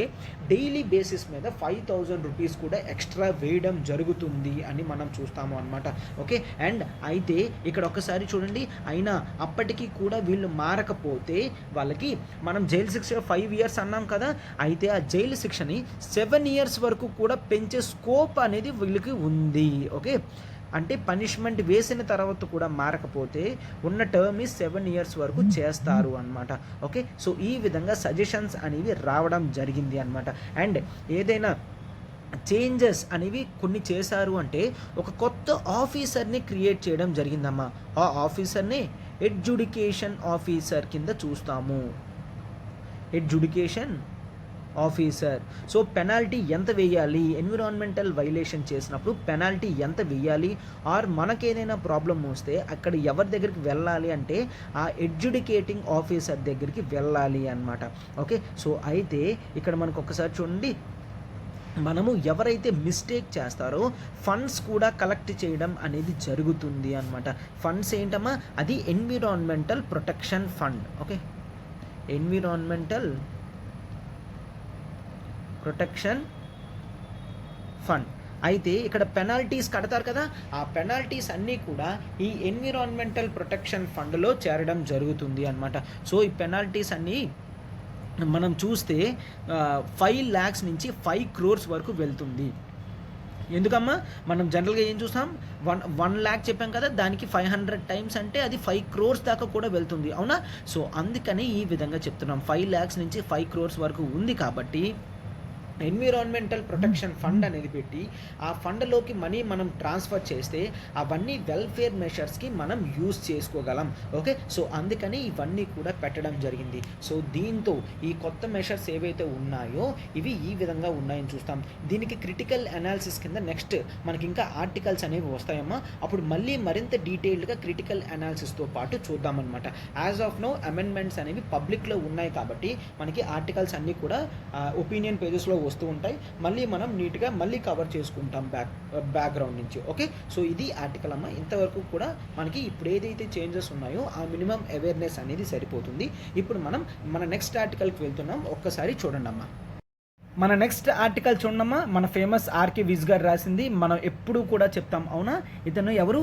డైలీ బేసిస్ మీద ₹5,000 కూడా ఎక్స్ట్రా వేయడం జరుగుతుంది అని మనం చూస్తాము అనమాట. ఓకే, అండ్ అయితే ఇక్కడ ఒకసారి చూడండి, అయినా అప్పటికీ కూడా వీళ్ళు మారకపోతే వాళ్ళకి మనం జైలు శిక్ష 5 years అన్నాం కదా, అయితే ఆ జైలు శిక్షని 7 years వరకు కూడా పెంచే స్కోప్ అనేది వీళ్ళకి ఉంది. ఓకే, అంటే పనిష్మెంట్ వేసిన తర్వాత కూడా మారకపోతే ఉన్న టర్మ్ 7 years వరకు చేస్తారు అనమాట. ఓకే, సో ఈ విధంగా సజెషన్స్ అనేవి రావడం జరిగింది అనమాట. అండ్ ఏదైనా చేంజెస్ అనేవి కొన్ని చేశారు అంటే ఒక కొత్త ఆఫీసర్ని క్రియేట్ చేయడం జరిగిందమ్మా. ఆ ఆఫీసర్ని ఎడ్యుడికేషన్ ఆఫీసర్ కింద చూస్తాము. ఎడ్యుడికేషన్ ఆఫీసర్. సో పెనాల్టీ ఎంత వేయాలి, ఎన్విరాన్మెంటల్ వైలేషన్ చేసినప్పుడు పెనాల్టీ ఎంత వేయాలి, ఆర్ మనకేదైనా ప్రాబ్లం వస్తే అక్కడ ఎవరి దగ్గరికి వెళ్ళాలి అంటే ఆ ఎడ్యుడికేటింగ్ ఆఫీసర్ దగ్గరికి వెళ్ళాలి అన్నమాట. ఓకే, సో అయితే ఇక్కడ మనకు ఒకసారి చూడండి, మనము ఎవరైతే మిస్టేక్ చేస్తారో ఫండ్స్ కూడా కలెక్ట్ చేయడం అనేది జరుగుతుంది అనమాట. ఫండ్స్ ఏంటమ్మా, అది environmental protection fund. Okay, environmental protection fund. అయితే ఇక్కడ పెనాల్టీస్ కడతారు కదా, ఆ పెనాల్టీస్ అన్నీ కూడా ఈ ఎన్విరాన్మెంటల్ ప్రొటెక్షన్ ఫండ్లో చేరడం జరుగుతుంది అనమాట. సో ఈ పెనాల్టీస్ అన్నీ మనం చూస్తే 5 lakhs నుంచి 5 crores వరకు వెళ్తుంది. ఎందుకమ్మా, మనం జనరల్గా ఏం చూస్తాం, 1 lakh చెప్పాం కదా, దానికి 500 times అంటే అది 5 crores దాకా కూడా వెళ్తుంది, అవునా? సో అందుకని ఈ విధంగా చెప్తున్నాం, 5 lakhs నుంచి 5 crores వరకు ఉంది కాబట్టి ఎన్విరాన్మెంటల్ ప్రొటెక్షన్ ఫండ్ అనేది పెట్టి ఆ ఫండ్లోకి మనీ మనం ట్రాన్స్ఫర్ చేస్తే అవన్నీ వెల్ఫేర్ మెషర్స్కి మనం యూజ్ చేసుకోగలం. ఓకే, సో అందుకని ఇవన్నీ కూడా పెట్టడం జరిగింది. సో దీంతో ఈ కొత్త మెషర్స్ ఏవైతే ఉన్నాయో ఇవి ఈ విధంగా ఉన్నాయని చూస్తాం. దీనికి క్రిటికల్ అనాలిసిస్ కింద నెక్స్ట్ మనకి ఇంకా ఆర్టికల్స్ అనేవి వస్తాయమ్మా, అప్పుడు మళ్ళీ మరింత డీటెయిల్డ్గా క్రిటికల్ అనాలిసిస్తో పాటు చూద్దామన్నమాట. యాజ్ ఆఫ్ నో అమెండ్మెంట్స్ అనేవి పబ్లిక్లో ఉన్నాయి కాబట్టి మనకి ఆర్టికల్స్ అన్నీ కూడా ఒపీనియన్ పేజెస్లో వస్తూ ఉంటాయి. మళ్ళీ మనం నీట్గా మళ్ళీ కవర్ చేసుకుంటాం బ్యాక్గ్రౌండ్ నుంచి. ఓకే, సో ఇది ఆర్టికల్ అమ్మ. ఇంతవరకు కూడా మనకి ఇప్పుడు ఏదైతే చేంజెస్ ఉన్నాయో ఆ మినిమం అవేర్నెస్ అనేది సరిపోతుంది. ఇప్పుడు మనం మన నెక్స్ట్ ఆర్టికల్కి వెళ్తున్నాం, ఒక్కసారి చూడండి అమ్మా. మన నెక్స్ట్ ఆర్టికల్ చూడమ్మా, మన ఫేమస్ ఆర్కే విజ్ గారు రాసింది. మనం ఎప్పుడు కూడా చెప్తాం, అవునా? ఇతను ఎవరు?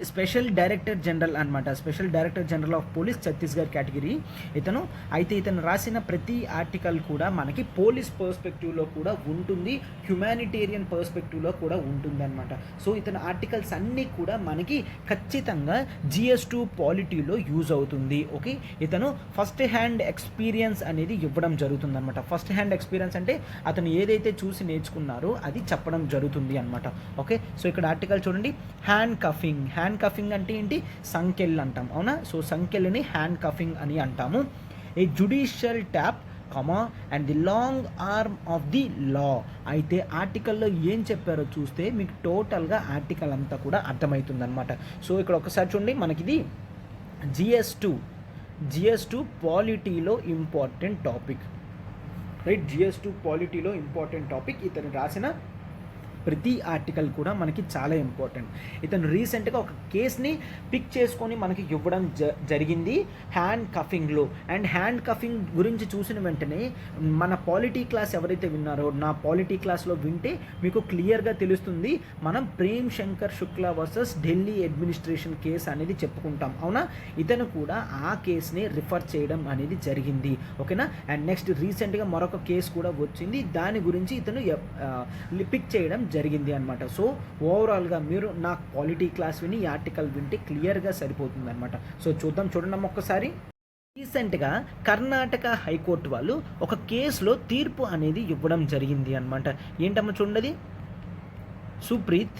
స్పెషల్ డైరెక్టర్ జనరల్ అనమాట, special director general of police Chhattisgarh category ఇతను. అయితే ఇతను రాసిన ప్రతి ఆర్టికల్ కూడా మనకి పోలీస్ పర్స్పెక్టివ్లో కూడా ఉంటుంది, హ్యుమానిటేరియన్ పర్స్పెక్టివ్లో కూడా ఉంటుంది అనమాట. సో ఇతని ఆర్టికల్స్ అన్నీ కూడా మనకి ఖచ్చితంగా GS2 పాలిటీలో యూజ్ అవుతుంది. ఓకే, ఇతను ఫస్ట్ హ్యాండ్ ఎక్స్పీరియన్స్ అనేది ఇవ్వడం జరుగుతుంది అనమాట. ఫస్ట్ హ్యాండ్ ఎక్స్పీరియన్స్ అంటే అతను ఏదైతే చూసి నేర్చుకున్నారో అది చెప్పడం జరుగుతుంది అనమాట. ఓకే, సో ఇక్కడ ఆర్టికల్ చూడండి. Hand cuffing. హ్యాండ్ కఫింగ్ అంటే ఏంటి? సంకెళ్ళు అంటాం, అవునా? సో సంకెళ్ళని హ్యాండ్ కఫింగ్ అని అంటాము. ఏ judicial tap comma and the long arm of the law. అయితే ఆర్టికల్లో ఏం చెప్పారో చూస్తే మీకు టోటల్గా ఆర్టికల్ అంతా కూడా అర్థమవుతుంది అనమాట. సో ఇక్కడ ఒకసారి చూడండి, మనకిది GS2 పాలిటీలో ఇంపార్టెంట్ టాపిక్, రైట్? GS2 పాలిటీలో ఇంపార్టెంట్ టాపిక్. ఇతను రాసిన ప్రతి ఆర్టికల్ కూడా మనకి చాలా ఇంపార్టెంట్. ఇతను రీసెంట్గా ఒక కేస్ని పిక్ చేసుకొని మనకి ఇవ్వడం జరిగింది హ్యాండ్ కఫింగ్లో. అండ్ హ్యాండ్ కఫింగ్ గురించి చూసిన వెంటనే మన పాలిటీ క్లాస్ ఎవరైతే విన్నారో, నా పాలిటీ క్లాస్లో వింటే మీకు క్లియర్గా తెలుస్తుంది. మనం Prem Shankar Shukla versus Delhi administration case అనేది చెప్పుకుంటాం, అవునా? ఇతను కూడా ఆ కేసుని రిఫర్ చేయడం అనేది జరిగింది. ఓకేనా? అండ్ నెక్స్ట్ రీసెంట్గా మరొక కేసు కూడా వచ్చింది, దాని గురించి ఇతను పిక్ చేయడం జరిగింది అనమాట. సో ఓవరాల్గా మీరు నా పాలిటీ క్లాస్ విని ఈ ఆర్టికల్ వింటే క్లియర్గా సరిపోతుంది అనమాట. సో చూడండి ఒక్కసారి. రీసెంట్గా కర్ణాటక హైకోర్టు వాళ్ళు ఒక కేసులో తీర్పు అనేది ఇవ్వడం జరిగింది అనమాట. ఏంటమ్మా చూడండి, Supreeth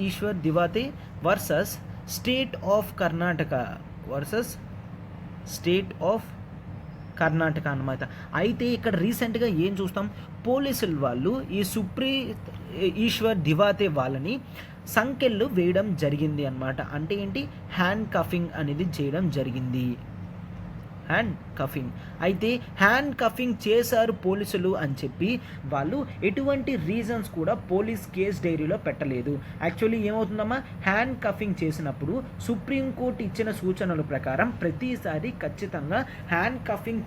Ishwar Divate versus state of Karnataka అనమాట. అయితే ఇక్కడ రీసెంట్గా ఏం చూస్తాం, పోలీసులు వాళ్ళు ఈ సుప్రీత్ ఈశ్వర్ దివాతే వాళ్ళని సంకెళ్ళు వేయడం జరిగింది అనమాట. అంటే ఏంటి? హ్యాండ్ కఫింగ్ అనేది చేయడం జరిగింది. Hand cuffing. అయితే హ్యాండ్ కఫింగ్ చేశారు పోలీసులు అని చెప్పి వాళ్ళు ఎటువంటి రీజన్స్ కూడా పోలీస్ కేస్ డైరీలో పెట్టలేదు. యాక్చువల్లీ ఏమవుతుందమ్మా, హ్యాండ్ కఫింగ్ చేసినప్పుడు సుప్రీంకోర్టు ఇచ్చిన సూచనల ప్రకారం ప్రతిసారి ఖచ్చితంగా హ్యాండ్ కఫింగ్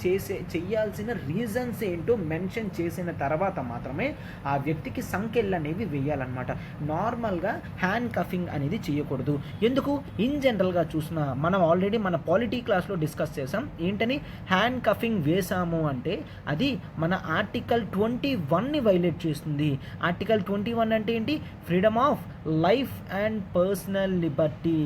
చేయాల్సిన రీజన్స్ ఏంటో మెన్షన్ చేసిన తర్వాత మాత్రమే ఆ వ్యక్తికి సంకెళ్ళు అనేవి వేయాలన్నమాట. నార్మల్గా హ్యాండ్ కఫింగ్ అనేది చేయకూడదు. ఎందుకు? ఇన్ జనరల్గా చూసిన మనం ఆల్రెడీ మన పాలిటీ క్లాస్లో డిస్కస్ చేసాం. ఏంటని? హ్యాండ్ కఫింగ్ వేసాము అంటే అది మన ఆర్టికల్ 21ని వైలేట్ చేస్తుంది. ఆర్టికల్ 21 అంటే ఏంటి? Freedom of life and personal Liberty.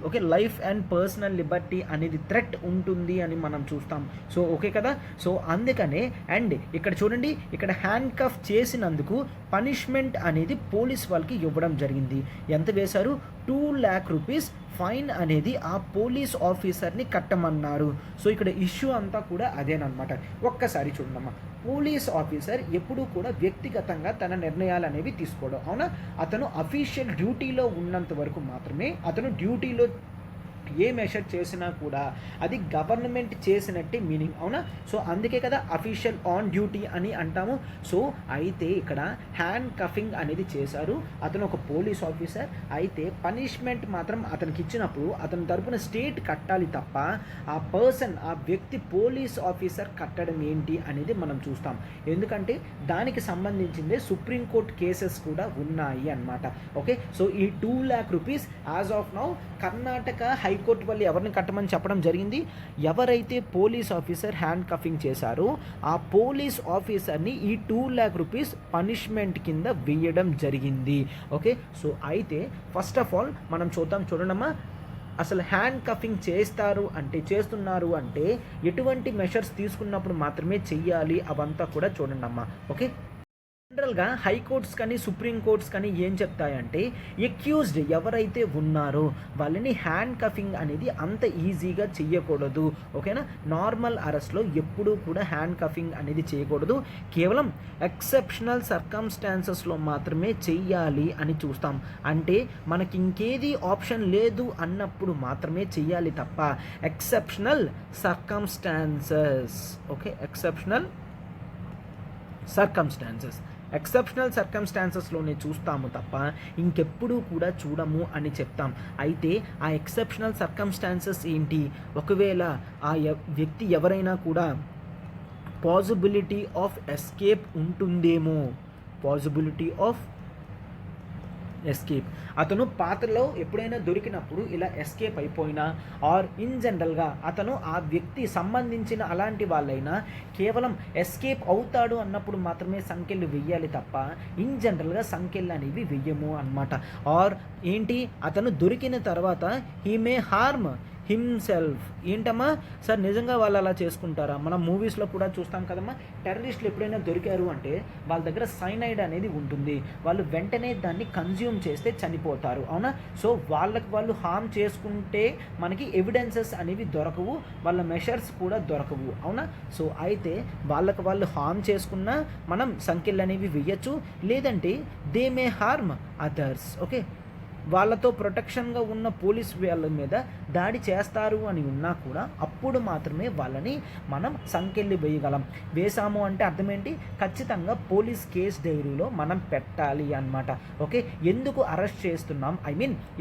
Okay, life and personal Liberty అనేది థ్రెట్ ఉంటుంది అని మనం చూస్తాం. సో ఓకే కదా? సో అందుకనే అండ్ ఇక్కడ చూడండి, ఇక్కడ హ్యాండ్ కఫ్ చేసినందుకు పనిష్మెంట్ అనేది పోలీస్ వాళ్ళకి ఇవ్వడం జరిగింది. ఎంత వేశారు? 2 lakh rupees ఫైన్ అనేది ఆ పోలీస్ ఆఫీసర్ని కట్టమన్నారు. సో ఇక్కడ ఇష్యూ అంతా కూడా అదేనమాట. ఒక్కసారి చూడమ్మా, పోలీస్ ఆఫీసర్ ఎప్పుడూ కూడా వ్యక్తిగతంగా తన నిర్ణయాలు అనేవి తీసుకోవడం, అవునా. అతను అఫీషియల్ డ్యూటీలో ఉన్నంత వరకు మాత్రమే అతను డ్యూటీలో ఏ మెషర్ చేసినా కూడా అది గవర్నమెంట్ చేసినట్టే మీనింగ్, అవునా. సో అందుకే కదా అఫీషియల్ ఆన్ డ్యూటీ అని అంటాము. సో అయితే ఇక్కడ హ్యాండ్ కఫింగ్ అనేది చేశారు. అతను ఒక పోలీస్ ఆఫీసర్ అయితే పనిష్మెంట్ మాత్రం అతనికి ఇచ్చినప్పుడు అతని తరపున స్టేట్ కట్టాలి తప్ప ఆ వ్యక్తి పోలీస్ ఆఫీసర్ కట్టడం ఏంటి అనేది మనం చూస్తాం. ఎందుకంటే దానికి సంబంధించిందే సుప్రీంకోర్టు కేసెస్ కూడా ఉన్నాయి అన్నమాట. ఓకే, సో ఈ 2 lakh rupees as of now Karnataka high court వాళ్ళు ఎవరిని కట్టమని చెప్పడం జరిగింది. ఎవరైతే పోలీస్ ఆఫీసర్ హ్యాండ్ కఫింగ్ చేశారో ఆ పోలీస్ ఆఫీసర్ని ఈ 2 lakh rupees పనిష్మెంట్ కింద వేయడం జరిగింది. ఓకే, సో అయితే ఫస్ట్ ఆఫ్ ఆల్ మనం చూడమ్మా, అసలు హ్యాండ్ కఫింగ్ చేస్తున్నారు అంటే ఎటువంటి మెషర్స్ తీసుకున్నప్పుడు మాత్రమే చెయ్యాలి అవంతా కూడా చూడండి అమ్మా. ఓకే, జనరల్గా హైకోర్ట్స్ కానీ సుప్రీం కోర్ట్స్ కానీ ఏం చెప్తాయంటే ఎక్యూజ్డ్ ఎవరైతే ఉన్నారో వాళ్ళని హ్యాండ్ కఫింగ్ అనేది అంత ఈజీగా చెయ్యకూడదు. ఓకేనా, నార్మల్ అరెస్ట్లో ఎప్పుడూ కూడా హ్యాండ్ కఫింగ్ అనేది చేయకూడదు. కేవలం ఎక్సెప్షనల్ సర్కమ్స్టాన్సెస్లో మాత్రమే చెయ్యాలి అని చూస్తాం. అంటే మనకి ఇంకేది ఆప్షన్ లేదు అన్నప్పుడు మాత్రమే చెయ్యాలి తప్ప ఎక్సెప్షనల్ సర్కమ్స్టాన్సెస్, ఓకే, ఎక్సెప్షనల్ సర్కమ్స్టాన్సెస్లోనే చూస్తాము తప్ప ఇంకెప్పుడూ కూడా చూడము అని చెప్తాం. అయితే ఆ ఎక్సెప్షనల్ సర్కమ్స్టాన్సెస్ ఏంటి? ఒకవేళ ఆ వ్యక్తి ఎవరైనా కూడా పాసిబిలిటీ ఆఫ్ ఎస్కేప్ ఉంటుందేమో, అతను పాత్రలో ఎప్పుడైనా దొరికినప్పుడు ఇలా ఎస్కేప్ అయిపోయినా ఆర్ ఇన్ జనరల్గా అతను ఆ వ్యక్తి సంబంధించిన అలాంటి వాళ్ళైనా కేవలం ఎస్కేప్ అవుతాడు అన్నప్పుడు మాత్రమే సంఖ్యలు వెయ్యాలి తప్ప ఇన్ జనరల్గా సంఖ్యలు అనేవి వెయ్యము అన్నమాట. ఆర్ ఏంటి, అతను దొరికిన తర్వాత హీ మే హార్మ్ హిమ్సెల్ఫ్. ఏంటమ్మా సార్ నిజంగా వాళ్ళు అలా చేసుకుంటారా? మనం మూవీస్లో కూడా చూస్తాం కదమ్మా, టెర్రరిస్టులు ఎప్పుడైనా దొరికారు అంటే వాళ్ళ దగ్గర సైనైడ్ అనేది ఉంటుంది, వాళ్ళు వెంటనే దాన్ని కన్జ్యూమ్ చేస్తే చనిపోతారు, అవునా. సో వాళ్ళు హార్మ్ చేసుకుంటే మనకి ఎవిడెన్సెస్ అనేవి దొరకవు, వాళ్ళ మెషర్స్ కూడా దొరకవు, అవునా. సో అయితే వాళ్ళు హార్మ్ చేసుకున్నా మనం సంఖ్యలు అనేవి వెయ్యచ్చు, లేదంటే they may harm others. Okay, వాళ్ళతో ప్రొటెక్షన్గా ఉన్న పోలీస్ వాళ్ళ మీద దాడి చేస్తారు అని ఉన్నా కూడా అప్పుడు మాత్రమే వాళ్ళని మనం సంఖ్యలు వేసాము అంటే అర్థం ఏంటి, ఖచ్చితంగా పోలీస్ కేస్ డైరీలో మనం పెట్టాలి అన్నమాట. ఓకే, ఎందుకు అరెస్ట్ చేస్తున్నాం,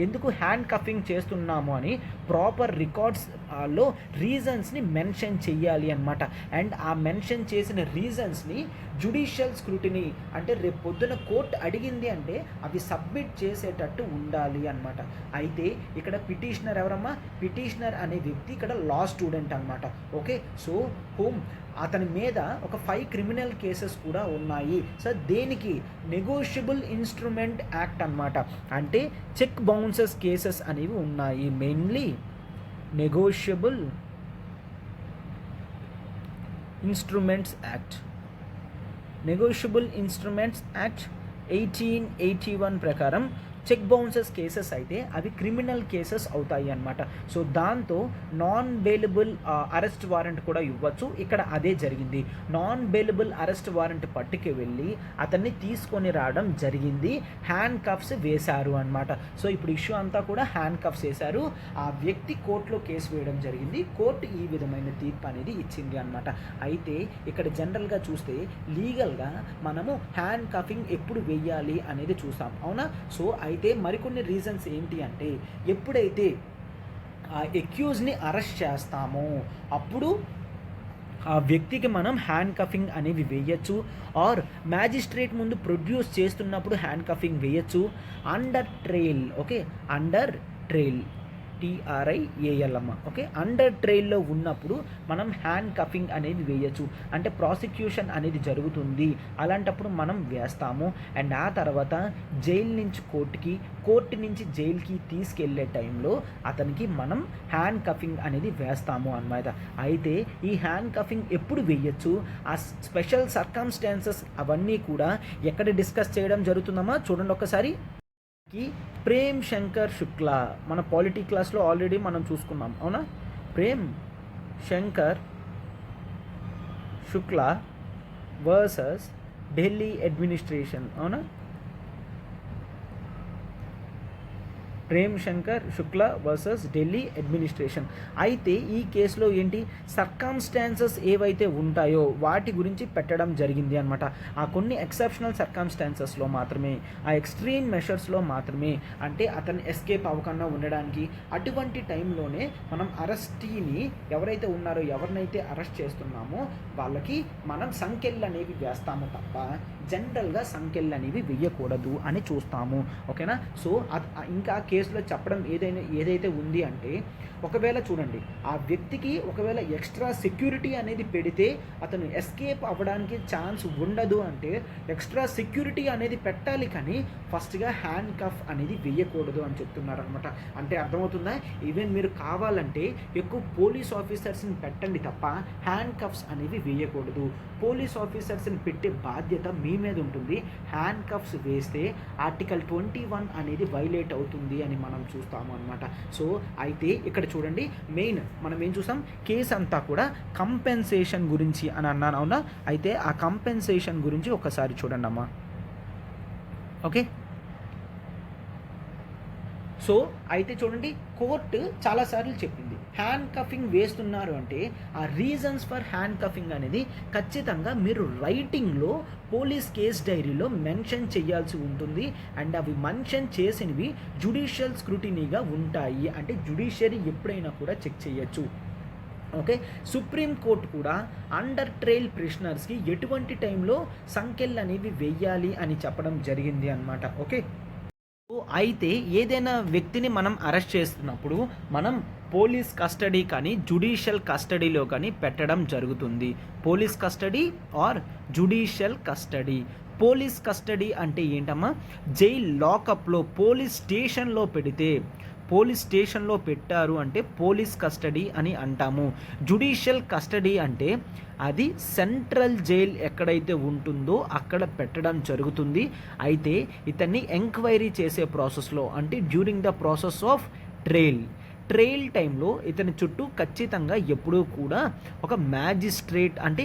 ఎందుకు హ్యాండ్ కఫింగ్ చేస్తున్నాము అని ప్రాపర్ రికార్డ్స్లో రీజన్స్ని మెన్షన్ చెయ్యాలి అన్నమాట. అండ్ ఆ మెన్షన్ చేసిన రీజన్స్ని జ్యుడిషియల్ స్క్రూటినీ అంటే రేపు పొద్దున కోర్టు అడిగింది అంటే అవి సబ్మిట్ చేసేటట్టు ఉండాలి అన్నమాట. అయితే ఇక్కడ పిటిషనర్ ఎవరమ్మా? పిటిషనర్ అనే వ్యక్తి ఇక్కడ లా స్టూడెంట్ అన్నమాట. ఓకే, సో అతని మీద ఒక 5 క్రిమినల్ కేసెస్ కూడా ఉన్నాయి. సో దేనికి? నెగోషియబుల్ ఇన్స్ట్రుమెంట్ యాక్ట్ అన్నమాట. అంటే చెక్ బౌన్సెస్ కేసెస్ అనేవి ఉన్నాయి. మెయిన్లీ నెగోషియబుల్ ఇన్స్ట్రుమెంట్స్ యాక్ట్ 1881 ప్రకారం చెక్ బౌన్సెస్ కేసెస్ అయితే అవి క్రిమినల్ కేసెస్ అవుతాయి అన్నమాట. సో దాంతో నాన్ బెయిలబుల్ అరెస్ట్ వారెంట్ కూడా ఇవ్వచ్చు. ఇక్కడ అదే జరిగింది. నాన్ బెయిలబుల్ అరెస్ట్ వారెంట్ పట్టుకు వెళ్ళి అతన్ని తీసుకొని రావడం జరిగింది, హ్యాండ్ కఫ్స్ వేశారు అన్నమాట. సో ఇప్పుడు ఇష్యూ అంతా కూడా హ్యాండ్ కఫ్స్ వేశారు, ఆ వ్యక్తి కోర్టులో కేసు వేయడం జరిగింది, కోర్టు ఈ విధమైన తీర్పు అనేది ఇచ్చింది అన్నమాట. అయితే ఇక్కడ జనరల్గా చూస్తే లీగల్గా మనము హ్యాండ్ కఫింగ్ ఎప్పుడు వేయాలి అనేది చూస్తాం, అవునా. సో అయితే మరికొన్ని రీజన్స్ ఏంటి అంటే ఎప్పుడైతే ఆ ఎక్యూజ్ని అరెస్ట్ చేస్తామో అప్పుడు ఆ వ్యక్తికి మనం హ్యాండ్ కఫింగ్ అనేవి వేయచ్చు, ఆర్ మ్యాజిస్ట్రేట్ ముందు ప్రొడ్యూస్ చేస్తున్నప్పుడు హ్యాండ్ కఫింగ్ వేయచ్చు. Under trial, okay, under trial TRIAL అమ్మ. ఓకే, అండర్ ట్రయల్లో ఉన్నప్పుడు మనం హ్యాండ్ కఫింగ్ అనేది వేయచ్చు. అంటే ప్రాసిక్యూషన్ అనేది జరుగుతుంది, అలాంటప్పుడు మనం వేస్తాము. అండ్ ఆ తర్వాత జైలు నుంచి కోర్టు నుంచి జైలుకి తీసుకెళ్లే టైంలో అతనికి మనం హ్యాండ్ కఫింగ్ అనేది వేస్తాము అన్నమాట. అయితే ఈ హ్యాండ్ కఫింగ్ ఎప్పుడు వేయచ్చు, ఆ స్పెషల్ సర్కమ్స్టాన్సెస్ అవన్నీ కూడా ఎక్కడ డిస్కస్ చేయడం జరుగుతుందమ్మా చూడండి ఒకసారి. ప్రేమ్ శంకర్ శుక్లా మన పాలిటీ క్లాస్లో ఆల్రెడీ మనం చూసుకున్నాం, అవునా. ప్రేమ్ శంకర్ శుక్లా వర్సెస్ ఢిల్లీ అడ్మినిస్ట్రేషన్, అవునా? Prem Shankar Shukla versus Delhi administration. అయితే ఈ కేసులో ఏంటి, సర్కమ్స్టాన్సెస్ ఏవైతే ఉంటాయో వాటి గురించి పెట్టడం జరిగింది అనమాట. ఆ కొన్ని ఎక్సెప్షనల్ సర్కమ్స్టాన్సెస్లో మాత్రమే, ఆ ఎక్స్ట్రీమ్ మెషర్స్లో మాత్రమే, అంటే అతను ఎస్కేప్ అవ్వకుండా ఉండడానికి, అటువంటి టైంలోనే మనం అరెస్టీని ఎవరైతే ఉన్నారో, ఎవరినైతే అరెస్ట్ చేస్తున్నామో వాళ్ళకి మనం సంకెళ్ళు అనేవి వేస్తాము తప్ప జనరల్గా సంకెళ్ళు అనేవి వెయ్యకూడదు అని చూస్తాము. ఓకేనా? సో ఇంకా కేసులో చెప్పడం ఏదైతే ఉంది అంటే, ఒకవేళ చూడండి, ఆ వ్యక్తికి ఒకవేళ ఎక్స్ట్రా సెక్యూరిటీ అనేది పెడితే అతను ఎస్కేప్ అవ్వడానికి ఛాన్స్ ఉండదు అంటే ఎక్స్ట్రా సెక్యూరిటీ అనేది పెట్టాలి, కానీ ఫస్ట్గా హ్యాండ్ కఫ్ అనేది వేయకూడదు అని చెప్తున్నారు అనమాట. అంటే అర్థమవుతుందా? ఈవెన్ మీరు కావాలంటే ఎక్కువ పోలీస్ ఆఫీసర్స్ని పెట్టండి తప్ప హ్యాండ్ కఫ్స్ అనేవి వేయకూడదు. పోలీస్ ఆఫీసర్స్ని పెట్టే బాధ్యత మీ మీద ఉంటుంది. హ్యాండ్ కఫ్స్ వేస్తే ఆర్టికల్ 21 అనేది వైలేట్ అవుతుంది అని మనం చూస్తాము అనమాట. సో అయితే ఇక్కడ చూడండి, మెయిన్ మనం ఏం చూసాం, కేసు అంతా కూడా కంపెన్సేషన్ గురించి అని అన్నాను, అవునా? అయితే ఆ కంపెన్సేషన్ గురించి ఒకసారి చూడండి అమ్మా. ఓకే, సో అయితే చూడండి, కోర్టు చాలాసార్లు చెప్పింది హ్యాండ్ కఫింగ్ వేస్తున్నారు అంటే ఆ రీజన్స్ ఫర్ హ్యాండ్ కఫింగ్ అనేది ఖచ్చితంగా మీరు రైటింగ్లో పోలీస్ కేస్ డైరీలో మెన్షన్ చేయాల్సి ఉంటుంది. అండ్ అవి మెన్షన్ చేసినవి జ్యుడిషియల్ స్క్రూటినీగా ఉంటాయి, అంటే జ్యుడిషియరీ ఎప్పుడైనా కూడా చెక్ చేయొచ్చు. ఓకే, సుప్రీంకోర్టు కూడా అండర్ ట్రయల్ ప్రిజనర్స్కి ఎటువంటి టైంలో సంఖ్యలు అనేవి వెయ్యాలి అని చెప్పడం జరిగింది అన్నమాట. ఓకే, అయితే ఏదైనా వ్యక్తిని మనం అరెస్ట్ చేస్తున్నప్పుడు మనం పోలీస్ కస్టడీ కానీ జ్యుడిషియల్ కస్టడీలో కానీ పెట్టడం జరుగుతుంది. Police custody or judicial custody. Police custody అంటే ఏంటమ్మా, జైల్ లాకప్లో పోలీస్ స్టేషన్లో పెడితే, పోలీస్ స్టేషన్లో పెట్టారు అంటే పోలీస్ కస్టడీ అని అంటాము. జ్యుడిషియల్ కస్టడీ అంటే అది సెంట్రల్ జైల్ ఎక్కడైతే ఉంటుందో అక్కడ పెట్టడం జరుగుతుంది. అయితే ఇతన్ని ఎంక్వైరీ చేసే ప్రాసెస్లో, అంటే during the process of trial టైంలో ఇతని చుట్టూ ఖచ్చితంగా ఎప్పుడూ కూడా ఒక మ్యాజిస్ట్రేట్, అంటే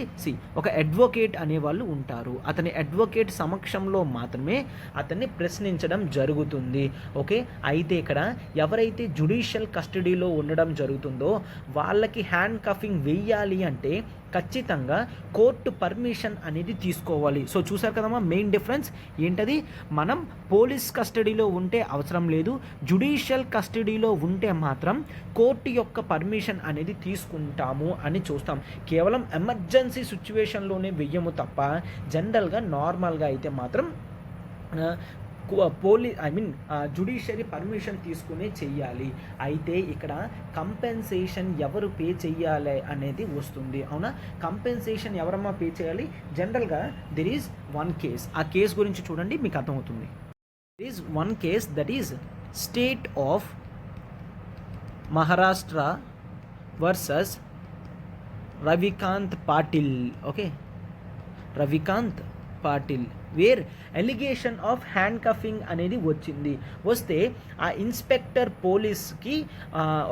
ఒక అడ్వకేట్ అనేవాళ్ళు ఉంటారు. అతని అడ్వకేట్ సమక్షంలో మాత్రమే అతన్ని ప్రశ్నించడం జరుగుతుంది. ఓకే, అయితే ఇక్కడ ఎవరైతే జ్యుడిషియల్ కస్టడీలో ఉండడం జరుగుతుందో వాళ్ళకి హ్యాండ్ కఫింగ్ వెయ్యాలి అంటే ఖచ్చితంగా కోర్టు పర్మిషన్ అనేది తీసుకోవాలి. సో చూసారు కదమ్మా, మెయిన్ డిఫరెన్స్ ఏంటది, మనం పోలీస్ కస్టడీలో ఉంటే అవసరం లేదు, జ్యుడిషియల్ కస్టడీలో ఉంటే మాత్రం కోర్టు యొక్క పర్మిషన్ అనేది తీసుకుంటాము అని చూస్తాం. కేవలం ఎమర్జెన్సీ సిచ్యువేషన్లోనే వెయ్యము తప్ప జనరల్గా నార్మల్గా అయితే మాత్రం జ్యుడిషియరీ పర్మిషన్ తీసుకునే చెయ్యాలి. అయితే ఇక్కడ కంపెన్సేషన్ ఎవరు పే చెయ్యాలి అనేది వస్తుంది, అవునా? కంపెన్సేషన్ ఎవరమ్మా పే చేయాలి? జనరల్గా దెర్ ఈజ్ వన్ కేస్. ఆ కేస్ గురించి చూడండి, మీకు అర్థమవుతుంది. There is one case, that is state of Maharashtra versus Ravikant Patil. Okay, Ravikant Patil, where allegation of handcuffing అనేది వస్తే ఆ ఇన్స్పెక్టర్ పోలీస్కి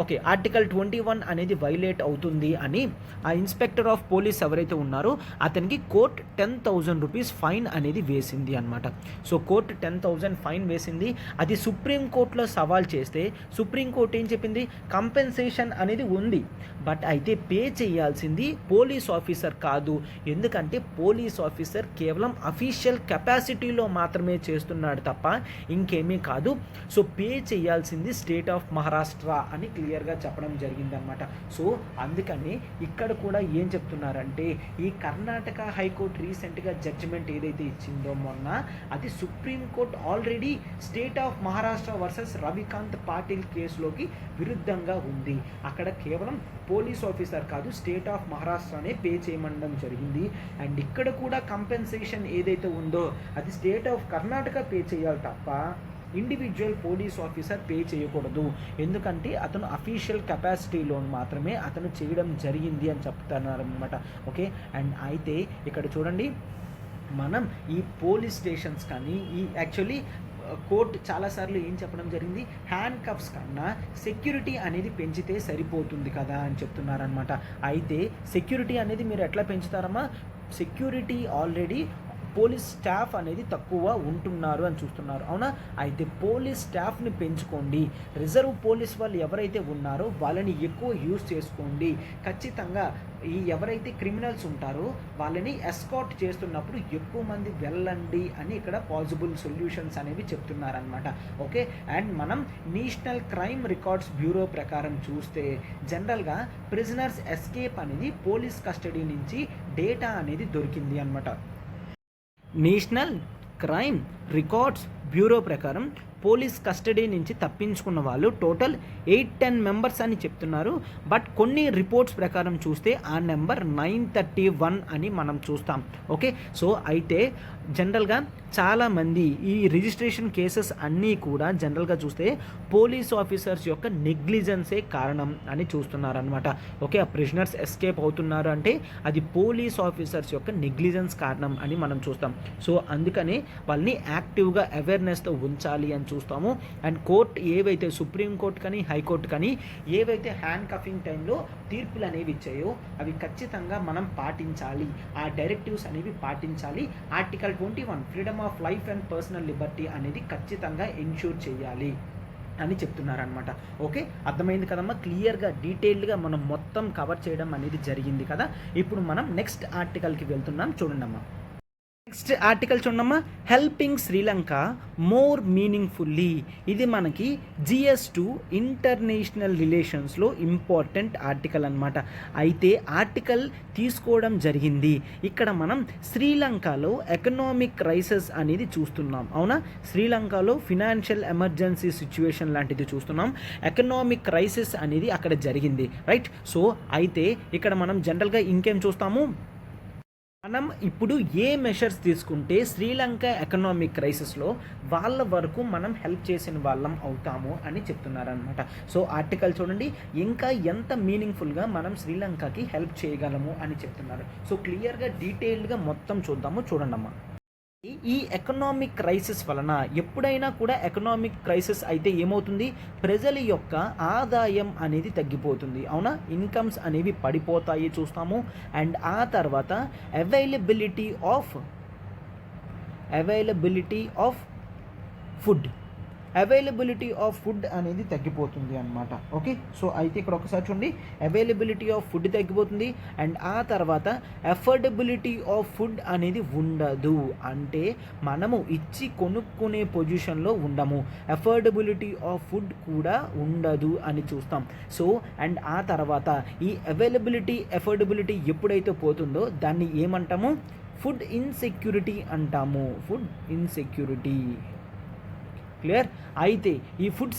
ఓకే ఆర్టికల్ 21 అనేది వైలేట్ అవుతుంది అని ఆ ఇన్స్పెక్టర్ ఆఫ్ పోలీస్ ఎవరైతే ఉన్నారో అతనికి కోర్ట్ 10,000 రూపీస్ ఫైన్ అనేది వేసింది అనమాట. సో కోర్ట్ 10,000 ఫైన్ వేసింది. అది సుప్రీంకోర్టులో సవాల్ చేస్తే సుప్రీంకోర్టు ఏం చెప్పింది, కంపెన్సేషన్ అనేది ఉంది, బట్ అయితే పే చేయాల్సింది పోలీస్ ఆఫీసర్ కాదు, ఎందుకంటే పోలీస్ ఆఫీసర్ కేవలం అఫీషియల్ కెపాసిటీలో మాత్రమే చేస్తున్నాడు తప్ప ఇంకేమీ కాదు. సో పే చేయాల్సింది స్టేట్ ఆఫ్ మహారాష్ట్ర అని క్లియర్గా చెప్పడం జరిగిందనమాట. సో అందుకని ఇక్కడ కూడా ఏం చెప్తున్నారంటే ఈ కర్ణాటక హైకోర్టు రీసెంట్గా జడ్జిమెంట్ ఏదైతే ఇచ్చిందో మొన్న, అది Supreme Court already state of Maharashtra versus Ravikant Patil కేసులోకి విరుద్ధంగా ఉంది. అక్కడ కేవలం పోలీస్ ఆఫీసర్ కాదు, స్టేట్ ఆఫ్ మహారాష్ట్రనే పే చేయమనడం జరిగింది. అండ్ ఇక్కడ కూడా కంపెన్సేషన్ ఏదైతే ఉందో అది స్టేట్ ఆఫ్ కర్ణాటక పే చేయాలి తప్ప ఇండివిజువల్ పోలీస్ ఆఫీసర్ పే చేయకూడదు, ఎందుకంటే అతను అఫీషియల్ కెపాసిటీలో మాత్రమే అతను చేయడం జరిగింది అని చెప్తున్నారు అనమాట. ఓకే, అండ్ అయితే ఇక్కడ చూడండి, మనం ఈ పోలీస్ స్టేషన్స్ కానీ ఈ యాక్చువల్లీ కోర్టు చాలాసార్లు ఏం చెప్పడం జరిగింది, హ్యాండ్ కఫ్స్ కన్నా సెక్యూరిటీ అనేది పెంచితే సరిపోతుంది కదా అని చెప్తున్నారనమాట. అయితే సెక్యూరిటీ అనేది మీరు ఎట్లా పెంచుతారమ్మా, సెక్యూరిటీ ఆల్రెడీ పోలీస్ స్టాఫ్ అనేది తక్కువ ఉంటున్నారు అని చూస్తున్నారు. అవునా? అయితే పోలీస్ స్టాఫ్ని పెంచుకోండి. రిజర్వ్ పోలీస్ వాళ్ళు ఎవరైతే ఉన్నారో వాళ్ళని ఎక్కువ యూజ్ చేసుకోండి. ఖచ్చితంగా ఈ ఎవరైతే క్రిమినల్స్ ఉంటారో వాళ్ళని ఎస్కాట్ చేస్తున్నప్పుడు ఎక్కువ మంది వెళ్ళండి అని ఇక్కడ పాసిబుల్ సొల్యూషన్స్ అనేవి చెప్తున్నారనమాట. ఓకే, అండ్ మనం నేషనల్ క్రైమ్ రికార్డ్స్ బ్యూరో ప్రకారం చూస్తే జనరల్గా ప్రిజనర్స్ ఎస్కేప్ అనేది పోలీస్ కస్టడీ నుంచి డేటా అనేది దొరికింది అనమాట. నేషనల్ క్రైమ్ రికార్డ్స్ బ్యూరో ప్రకారం పోలీస్ కస్టడీ నుంచి తప్పించుకున్న వాళ్ళు టోటల్ 8-10 మెంబర్స్ అని చెప్తున్నారు. బట్ కొన్ని రిపోర్ట్స్ ప్రకారం చూస్తే ఆ నెంబర్ 931 అని మనం చూస్తాం. ఓకే, సో అయితే జనరల్గా చాలామంది ఈ రిజిస్ట్రేషన్ కేసెస్ అన్నీ కూడా జనరల్గా చూస్తే పోలీస్ ఆఫీసర్స్ యొక్క నెగ్లిజెన్సే కారణం అని చూస్తున్నారనమాట. ఓకే, ఆ ప్రిజనర్స్ ఎస్కేప్ అవుతున్నారు అంటే అది పోలీస్ ఆఫీసర్స్ యొక్క నెగ్లిజెన్స్ కారణం అని మనం చూస్తాం. సో అందుకని వాళ్ళని యాక్టివ్గా అవేర్నెస్తో ఉంచాలి అని చూస్తాము. అండ్ కోర్ట్ ఏవైతే సుప్రీంకోర్టు కానీ హైకోర్టు కానీ ఏవైతే హ్యాండ్ కఫింగ్ టైంలో తీర్పులు అనేవి ఇచ్చాయో అవి ఖచ్చితంగా మనం పాటించాలి. ఆ డైరెక్టివ్స్ అనేవి పాటించాలి. Article 21 freedom of life and personal Liberty అనేది ఖచ్చితంగా ఎన్ష్యూర్ చేయాలి అని చెప్తున్నారనమాట. ఓకే, అర్థమైంది కదమ్మా? క్లియర్గా డీటెయిల్డ్గా మనం మొత్తం కవర్ చేయడం అనేది జరిగింది కదా. ఇప్పుడు మనం నెక్స్ట్ ఆర్టికల్కి వెళ్తున్నాం. చూడండి అమ్మా, నెక్స్ట్ ఆర్టికల్ చూడమ్మా, హెల్పింగ్ శ్రీలంక మోర్ మీనింగ్ఫుల్లీ. ఇది మనకి GS2 ఇంటర్నేషనల్ రిలేషన్స్లో ఇంపార్టెంట్ ఆర్టికల్ అనమాట. అయితే ఆర్టికల్ తీసుకోవడం జరిగింది ఇక్కడ మనం శ్రీలంకలో ఎకనామిక్ క్రైసిస్ అనేది చూస్తున్నాం. అవునా? శ్రీలంకలో ఫినాన్షియల్ ఎమర్జెన్సీ సిచ్యువేషన్ లాంటిది చూస్తున్నాం. ఎకనామిక్ క్రైసిస్ అనేది అక్కడ జరిగింది, రైట్? సో అయితే ఇక్కడ మనం జనరల్గా ఇంకేం చూస్తాము, మనం ఇప్పుడు ఏ మెషర్స్ తీసుకుంటే శ్రీలంక ఎకనామిక్ క్రైసిస్లో వాళ్ళ వరకు మనం హెల్ప్ చేసిన వాళ్ళం అవుతాము అని చెప్తున్నారనమాట. సో ఆర్టికల్ చూడండి, ఇంకా ఎంత మీనింగ్ఫుల్గా మనం శ్రీలంకకి హెల్ప్ చేయగలము అని చెప్తున్నారు. సో క్లియర్గా డీటెయిల్డ్గా మొత్తం చూద్దాము. చూడండి అమ్మా, ఈ ఎకనామిక్ క్రైసిస్ వలన ఎప్పుడైనా కూడా ఎకనామిక్ క్రైసిస్ అయితే ఏమవుతుంది, ప్రజల యొక్క ఆదాయం అనేది తగ్గిపోతుంది. అవునా? ఇన్కమ్స్ అనేవి పడిపోతాయి చూస్తాము. అండ్ ఆ తర్వాత అవైలబిలిటీ ఆఫ్ ఫుడ్ అనేది తగ్గిపోతుంది అనమాట. ఓకే, సో అయితే ఇక్కడ ఒకసారి చూడండి, అవైలబిలిటీ ఆఫ్ ఫుడ్ తగ్గిపోతుంది. అండ్ ఆ తర్వాత అఫోర్డబిలిటీ ఆఫ్ ఫుడ్ అనేది ఉండదు. అంటే మనము ఇచ్చి కొనుక్కునే పొజిషన్లో ఉండము, అఫోర్డబిలిటీ ఆఫ్ ఫుడ్ కూడా ఉండదు అని చూస్తాం. సో అండ్ ఆ తర్వాత ఈ అఫోర్డబిలిటీ ఎప్పుడైతే పోతుందో దాన్ని ఏమంటాము, ఫుడ్ ఇన్సెక్యూరిటీ అంటాము. Food insecurity. క్లియర్? అయితే ఈ ఫుడ్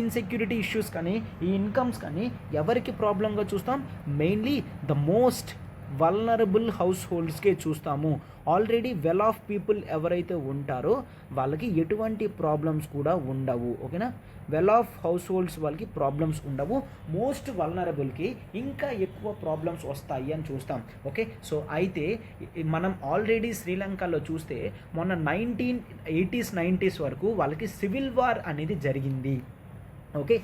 ఇన్సెక్యూరిటీ ఇష్యూస్ కానీ ఈ ఇన్కమ్స్ కానీ ఎవరికి ప్రాబ్లంగా చూస్తాం, mainly the most vulnerable house హోల్డ్స్కే చూస్తాము. ఆల్రెడీ వెల్ ఆఫ్ పీపుల్ ఎవరైతే ఉంటారో వాళ్ళకి ఎటువంటి ప్రాబ్లమ్స్ కూడా ఉండవు. ఓకేనా? వెల్ ఆఫ్ హౌస్ హోల్డ్స్ వాళ్ళకి ప్రాబ్లమ్స్ ఉండవు. మోస్ట్ వల్నరబుల్కి ఇంకా ఎక్కువ ప్రాబ్లమ్స్ వస్తాయి అని చూస్తాం. ఓకే, సో అయితే మనం ఆల్రెడీ శ్రీలంకలో చూస్తే మొన్న 1980s 90s వరకు వాళ్ళకి సివిల్ వార్ అనేది జరిగింది. ఓకే,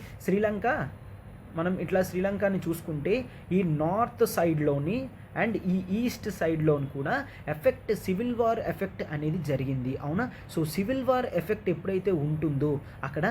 మనం ఇట్లా శ్రీలంకని చూసుకుంటే ఈ నార్త్ సైడ్లోని అండ్ ఈ ఈస్ట్ సైడ్లోని కూడా సివిల్ వార్ ఎఫెక్ట్ అనేది జరిగింది. అవునా? సో సివిల్ వార్ ఎఫెక్ట్ ఎప్పుడైతే ఉంటుందో అక్కడ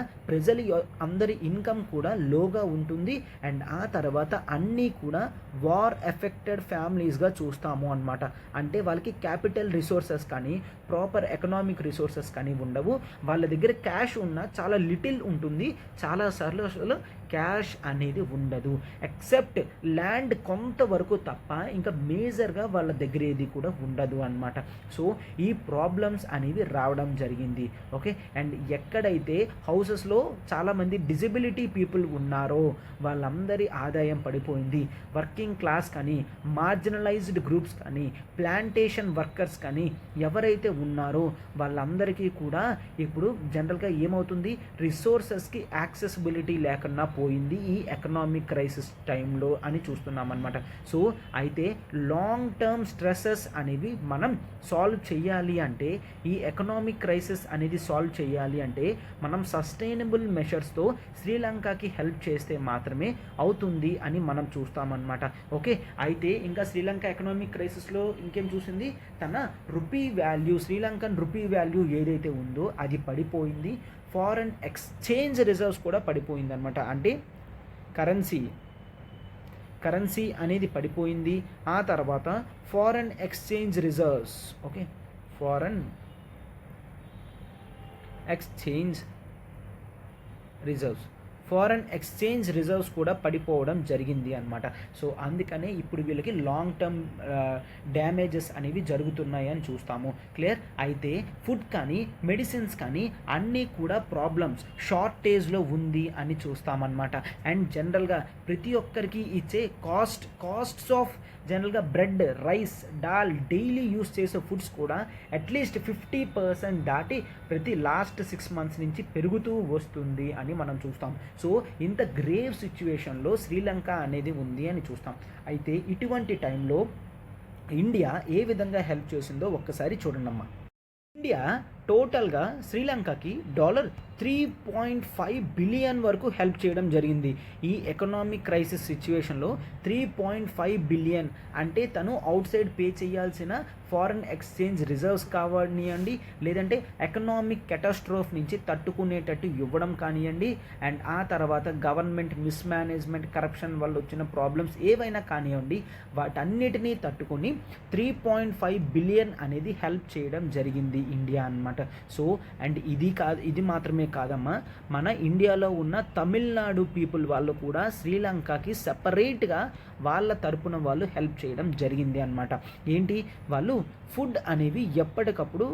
అందరి ఇన్కమ్ కూడా లోగా ఉంటుంది. అండ్ ఆ తర్వాత అన్నీ కూడా వార్ ఎఫెక్టెడ్ ఫ్యామిలీస్గా చూస్తాము అన్నమాట. అంటే వాళ్ళకి క్యాపిటల్ రిసోర్సెస్ కానీ ప్రాపర్ ఎకనామిక్ రిసోర్సెస్ కానీ ఉండవు. వాళ్ళ దగ్గర క్యాష్ ఉన్నా చాలా లిటిల్ ఉంటుంది, చాలాసార్లు అసలు క్యాష్ అనేది ఉండదు. ఎక్సెప్ట్ ల్యాండ్ కొంతవరకు తప్ప ఇంకా మేజర్గా వాళ్ళ దగ్గర ఏది కూడా ఉండదు అన్నమాట. సో ఈ ప్రాబ్లమ్స్ అనేవి రావడం జరిగింది. ఓకే, అండ్ ఎక్కడైతే హౌసెస్లో చాలామంది డిజబిలిటీ పీపుల్ ఉన్నారో వాళ్ళందరి ఆదాయం పడిపోయింది. వర్కింగ్ క్లాస్ కానీ మార్జినలైజ్డ్ గ్రూప్స్ కానీ ప్లాంటేషన్ వర్కర్స్ కానీ ఎవరైతే ఉన్నారో వాళ్ళందరికీ కూడా ఇప్పుడు జనరల్గా ఏమవుతుంది, రిసోర్సెస్కి యాక్సెసిబిలిటీ లేకుండా పడిపోయింది ఈ ఎకనామిక్ క్రైసిస్ టైంలో అని చూస్తున్నాం అనమాట. సో అయితే లాంగ్ టర్మ్ స్ట్రెసెస్ అనేవి మనం సాల్వ్ చేయాలి అంటే, ఈ ఎకనామిక్ క్రైసిస్ అనేది సాల్వ్ చేయాలి అంటే మనం సస్టైనబుల్ మెషర్స్తో శ్రీలంకకి హెల్ప్ చేస్తే మాత్రమే అవుతుంది అని మనం చూస్తామన్నమాట. ఓకే, అయితే ఇంకా శ్రీలంక ఎకనామిక్ క్రైసిస్లో ఇంకేం చూసింది, తన rupee value, Sri Lankan rupee value ఏదైతే ఉందో అది పడిపోయింది. ఫారెన్ ఎక్స్చేంజ్ రిజర్వ్స్ కూడా పడిపోయింది అనమాట. అంటే కరెన్సీ అనేది పడిపోయింది. ఆ తర్వాత foreign exchange reserves, okay, foreign exchange reserves కూడా పడిపోవడం జరిగింది అనమాట. సో అందుకనే ఇప్పుడు వీళ్ళకి లాంగ్ టర్మ్ డ్యామేజెస్ అనేవి జరుగుతున్నాయి అని చూస్తాము. క్లియర్? అయితే ఫుడ్ కానీ మెడిసిన్స్ కానీ అన్నీ కూడా ప్రాబ్లమ్స్, షార్టేజ్లో ఉంది అని చూస్తామన్నమాట. అండ్ జనరల్గా ప్రతి ఒక్కరికి ఇచ్చే కాస్ట్స్ ఆఫ్ జనరల్గా bread, rice, dal daily use చేసే ఫుడ్స్ కూడా అట్లీస్ట్ 50% దాటి ప్రతి లాస్ట్ 6 months నుంచి పెరుగుతూ వస్తుంది అని మనం చూస్తాం. సో ఇంత గ్రేవ్ సిచ్యువేషన్లో శ్రీలంక అనేది ఉంది అని చూస్తాం. అయితే ఇటువంటి టైంలో ఇండియా ఏ విధంగా హెల్ప్ చేసిందో ఒక్కసారి చూడండమ్మా. ఇండియా టోటల్గా శ్రీలంకకి $3.5 బిలియన్ వరకు హెల్ప్ చేయడం జరిగింది. ఈ ఎకనామిక్ క్రైసిస్ సిచ్యువేషన్లో 3.5 బిలియన్ అంటే తను అవుట్ సైడ్ పే చేయాల్సిన ఫారెన్ ఎక్స్చేంజ్ రిజర్వ్స్ కానివ్వండి, లేదంటే ఎకనామిక్ కెటాస్ట్రోఫ్ నుంచి తట్టుకునేటట్టు ఇవ్వడం కానివ్వండి, అండ్ ఆ తర్వాత గవర్నమెంట్ మిస్మేనేజ్మెంట్, కరప్షన్ వల్ల వచ్చిన ప్రాబ్లమ్స్ ఏవైనా కానివ్వండి, వాటన్నిటినీ తట్టుకొని 3.5 బిలియన్ అనేది హెల్ప్ చేయడం జరిగింది ఇండియా అన్నమాట. సో అండ్ ఇది మాత్రమే కాదమ్మా, మన ఇండియాలో ఉన్న తమిళనాడు పీపుల్ వాళ్ళు కూడా శ్రీలంకకి సెపరేట్గా వాళ్ళ తరపున వాళ్ళు హెల్ప్ చేయడం జరిగింది అన్నమాట. ఏంటి, వాళ్ళు ఫుడ్ అనేవి ఎప్పటికప్పుడు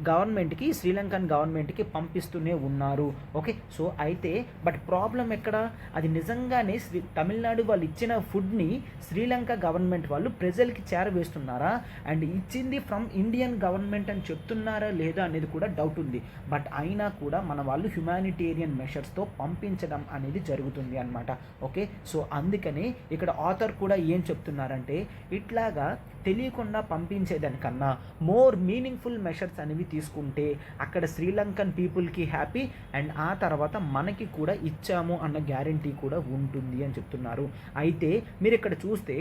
గవర్నమెంట్కి, శ్రీలంకన్ గవర్నమెంట్కి పంపిస్తూనే ఉన్నారు. ఓకే, సో అయితే బట్ ప్రాబ్లం ఎక్కడ, అది నిజంగానే తమిళనాడు వాళ్ళు ఇచ్చిన ఫుడ్ని శ్రీలంక గవర్నమెంట్ వాళ్ళు ప్రజలకి చేరవేస్తున్నారా, అండ్ ఇచ్చింది ఫ్రమ్ ఇండియన్ గవర్నమెంట్ అని చెప్తున్నారా లేదా అనేది కూడా డౌట్ ఉంది. బట్ అయినా కూడా మన వాళ్ళు హ్యుమానిటేరియన్ మెషర్స్తో పంపించడం అనేది జరుగుతుంది అనమాట. ఓకే, సో అందుకనే ఇక్కడ ఆథర్ కూడా ఏం చెప్తున్నారంటే, ఇట్లాగా తెలియకుండా పంపించేదానికన్నా మోర్ మీనింగ్ఫుల్ మెషర్స్ అనేవి తీసుకుంటే అక్కడ శ్రీలంకన్ పీపుల్కి హ్యాపీ, అండ్ ఆ తర్వాత మనకి కూడా ఇచ్చాము అన్న గ్యారంటీ కూడా ఉంటుంది అని చెప్తున్నారు. అయితే మీరు ఇక్కడ చూస్తే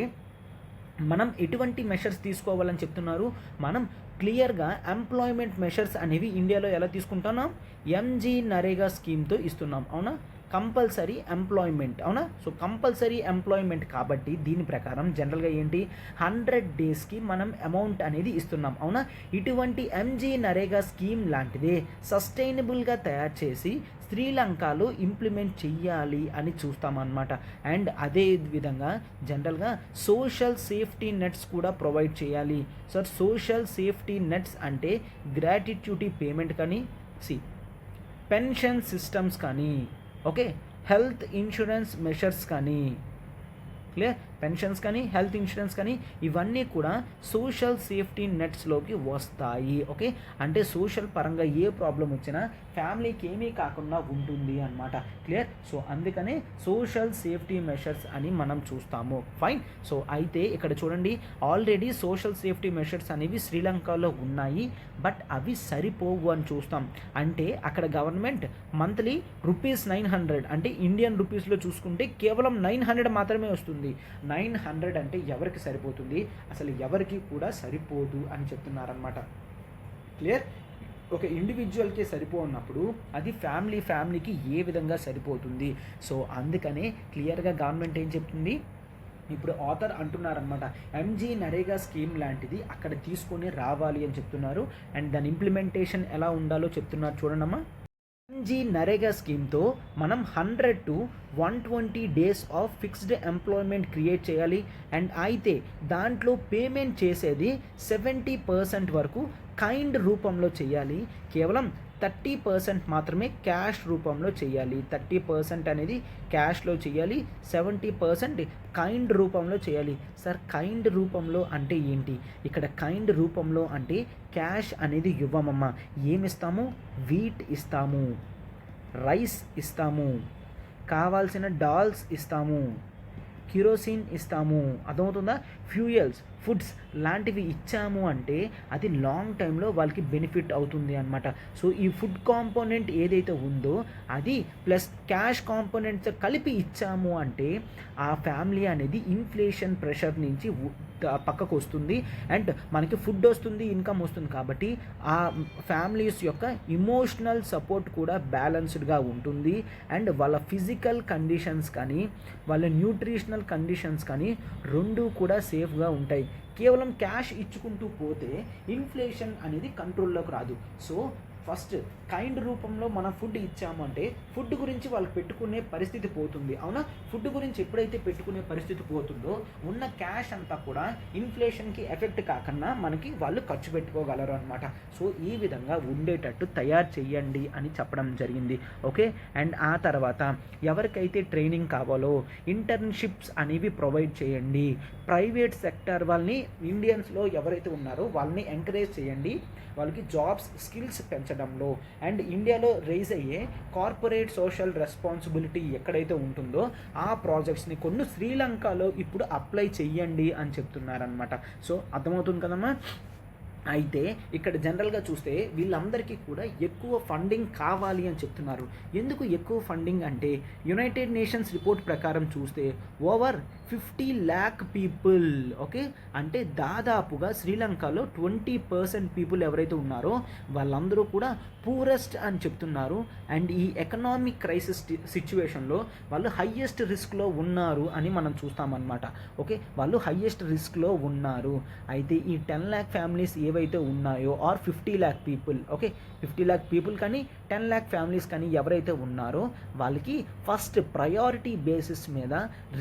మనం ఎటువంటి మెషర్స్ తీసుకోవాలని చెప్తున్నారు, మనం క్లియర్గా ఎంప్లాయ్మెంట్ మెషర్స్ అనేవి ఇండియాలో ఎలా తీసుకుంటున్నాం, ఎంజీ నరేగా స్కీమ్తో ఇస్తున్నాం, అవునా, కంపల్సరీ ఎంప్లాయ్మెంట్, అవునా. సో కంపల్సరీ ఎంప్లాయ్మెంట్ కాబట్టి దీని ప్రకారం జనరల్గా ఏంటి, 100 daysకి మనం అమౌంట్ అనేది ఇస్తున్నాం, అవునా. ఇటువంటి ఎంజీ నరేగా స్కీమ్ లాంటిదే సస్టైనబుల్గా తయారు చేసి శ్రీలంకలో ఇంప్లిమెంట్ చెయ్యాలి అని చూస్తామన్నమాట. అండ్ అదే విధంగా జనరల్గా సోషల్ సేఫ్టీ నెట్స్ కూడా ప్రొవైడ్ చేయాలి. సార్ సోషల్ సేఫ్టీ నెట్స్ అంటే గ్రాట్యుటీ పేమెంట్ కానీ, పెన్షన్ సిస్టమ్స్ కానీ, ఓకే, హెల్త్ ఇన్సూరెన్స్ మెషర్స్ కానీ, క్లియర్, పెన్షన్స్ కానీ, హెల్త్ ఇన్సూరెన్స్ కానీ ఇవన్నీ కూడా సోషల్ సేఫ్టీ నెట్స్లోకి వస్తాయి. ఓకే, అంటే సోషల్ పరంగా ఏ ప్రాబ్లం వచ్చినా ఫ్యామిలీకి ఏమీ కాకుండా ఉంటుంది అన్నమాట. క్లియర్? సో అందుకనే సోషల్ సేఫ్టీ మెషర్స్ అని మనం చూస్తాము. ఫైన్. సో అయితే ఇక్కడ చూడండి, ఆల్రెడీ సోషల్ సేఫ్టీ మెషర్స్ అనేవి శ్రీలంకలో ఉన్నాయి, బట్ అవి సరిపోవు అని చూస్తాం. అంటే అక్కడ గవర్నమెంట్ మంత్లీ ₹900 అంటే ఇండియన్ రూపీస్లో చూసుకుంటే కేవలం 900 మాత్రమే వస్తుంది. 900 అంటే ఎవరికి సరిపోతుంది, అసలు ఎవరికి కూడా సరిపోదు అని చెప్తున్నారనమాట. క్లియర్? ఒక ఇండివిజువల్కి సరిపోన్నప్పుడు అది ఫ్యామిలీకి ఏ విధంగా సరిపోతుంది. సో అందుకనే క్లియర్గా గవర్నమెంట్ ఏం చెప్తుంది, ఇప్పుడు ఆథర్ అంటున్నారనమాట, ఎంజీ నరేగా స్కీమ్ లాంటిది అక్కడ తీసుకొని రావాలి అని చెప్తున్నారు. అండ్ దాని ఇంప్లిమెంటేషన్ ఎలా ఉండాలో చెప్తున్నారు చూడండమ్మా. ఎంజీ నరేగా స్కీమ్తో మనం 100 to 120 days of fixed employment create చేయాలి. అండ్ అయితే దాంట్లో పేమెంట్ చేసేది 70% వరకు కైండ్ రూపంలో చేయాలి, కేవలం 30% మాత్రమే క్యాష్ రూపంలో చేయాలి. 30% అనేది క్యాష్లో చేయాలి, 70% కైండ్ రూపంలో చేయాలి. సార్ కైండ్ రూపంలో అంటే ఏంటి, ఇక్కడ కైండ్ రూపంలో అంటే క్యాష్ అనేది ఇవ్వమమ్మా. ఏమిస్తాము, వీట్ ఇస్తాము, రైస్ ఇస్తాము, కావాల్సిన డాల్స్ ఇస్తాము, కిరోసిన్ ఇస్తాము, అర్థమవుతుందా, ఫ్యూయల్స్, ఫుడ్స్ లాంటివి ఇచ్చాము అంటే అది లాంగ్ టైంలో వాళ్ళకి బెనిఫిట్ అవుతుంది అనమాట. సో ఈ ఫుడ్ కాంపోనెంట్ ఏదైతే ఉందో అది ప్లస్ క్యాష్ కాంపోనెంట్స్ కలిపి ఇచ్చాము అంటే ఆ ఫ్యామిలీ అనేది ఇన్ఫ్లేషన్ ప్రెషర్ నుంచి పక్కకు వస్తుంది అండ్ మనకి ఫుడ్ వస్తుంది, ఇన్కమ్ వస్తుంది. కాబట్టి ఆ ఫ్యామిలీస్ యొక్క ఇమోషనల్ సపోర్ట్ కూడా బ్యాలెన్స్డ్గా ఉంటుంది అండ్ వాళ్ళ ఫిజికల్ కండిషన్స్ కానీ వాళ్ళ న్యూట్రిషనల్ కండిషన్స్ కానీ రెండు కూడా సేఫ్గా ఉంటాయి. కేవలం క్యాష్ ఇచ్చుకుంటూ పోతే ఇన్ఫ్లేషన్ అనేది కంట్రోల్లోకి రాదు. సో ఫస్ట్ కైండ్ రూపంలో మనం ఫుడ్ ఇచ్చాము అంటే ఫుడ్ గురించి వాళ్ళు పెట్టుకునే పరిస్థితి పోతుంది. అవునా, ఫుడ్ గురించి ఎప్పుడైతే పెట్టుకునే పరిస్థితి పోతుందో ఉన్న క్యాష్ అంతా కూడా ఇన్ఫ్లేషన్కి ఎఫెక్ట్ కాకుండా మనకి వాళ్ళు ఖర్చు పెట్టుకోగలరు అనమాట. సో ఈ విధంగా ఉండేటట్టు తయారు చేయండి అని చెప్పడం జరిగింది. ఓకే, అండ్ ఆ తర్వాత ఎవరికైతే ట్రైనింగ్ కావాలో ఇంటర్న్షిప్స్ అనేవి ప్రొవైడ్ చేయండి. ప్రైవేట్ సెక్టర్ వాళ్ళని ఇండియన్స్లో ఎవరైతే ఉన్నారో వాళ్ళని ఎంకరేజ్ చేయండి వాళ్ళకి జాబ్స్ స్కిల్స్ పెంచడంలో. అండ్ ఇండియాలో రైజ్ అయ్యే కార్పొరేట్ సోషల్ రెస్పాన్సిబిలిటీ ఎక్కడైతే ఉంటుందో ఆ ప్రాజెక్ట్స్ని కొన్ని శ్రీలంకలో ఇప్పుడు అప్లై చెయ్యండి అని చెప్తున్నారనమాట. సో అర్థమవుతుంది కదమ్మా. అయితే ఇక్కడ జనరల్గా చూస్తే వీళ్ళందరికీ కూడా ఎక్కువ ఫండింగ్ కావాలి అని చెప్తున్నారు. ఎందుకు ఎక్కువ ఫండింగ్ అంటే యునైటెడ్ నేషన్స్ రిపోర్ట్ ప్రకారం చూస్తే ఓవర్ 50 lakh పీపుల్, ఓకే, అంటే దాదాపుగా శ్రీలంకలో 20% పీపుల్ ఎవరైతే ఉన్నారో వాళ్ళందరూ కూడా పూరెస్ట్ అని చెప్తున్నారు. అండ్ ఈ ఎకనామిక్ క్రైసిస్ సిచ్యువేషన్లో వాళ్ళు హయ్యెస్ట్ రిస్క్లో ఉన్నారు అని మనం చూస్తామన్నమాట. ఓకే, వాళ్ళు హయ్యెస్ట్ రిస్క్లో ఉన్నారు. అయితే ఈ 10 lakh ఫ్యామిలీస్ ఏవైతే ఉన్నాయో or 50 lakh people, okay, 50 lakh people కానీ 10 lakh ఫ్యామిలీస్ కానీ ఎవరైతే ఉన్నారో వాళ్ళకి ఫస్ట్ ప్రయారిటీ బేసిస్ మీద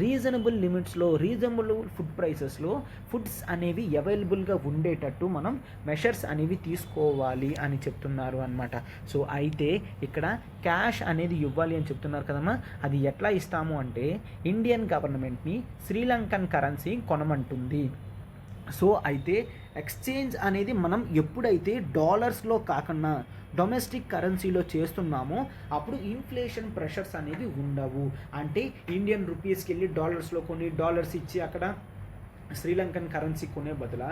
రీజనబుల్ లిమిట్స్లో రీజనబుల్ ఫుడ్ ప్రైసెస్లో ఫుడ్స్ అనేవి అవైలబుల్గా ఉండేటట్టు మనం మెషర్స్ అనేవి తీసుకోవాలి అని చెప్తున్నారు అన్నమాట. సో అయితే ఇక్కడ క్యాష్ అనేది ఇవ్వాలి అని చెప్తున్నారు కదమ్మా. అది ఎట్లా ఇస్తాము అంటే ఇండియన్ గవర్నమెంట్ని శ్రీలంకన్ కరెన్సీ కొనమంటుంది. సో అయితే ఎక్స్చేంజ్ అనేది మనం ఎప్పుడైతే డాలర్స్లో కాకుండా డొమెస్టిక్ కరెన్సీలో చేస్తున్నామో అప్పుడు ఇన్ఫ్లేషన్ ప్రెషర్స్ అనేవి ఉండవు. అంటే ఇండియన్ రూపీస్కి వెళ్ళి డాలర్స్లో కొన్ని డాలర్స్ ఇచ్చి అక్కడ శ్రీలంకన్ కరెన్సీ కొనే బదుల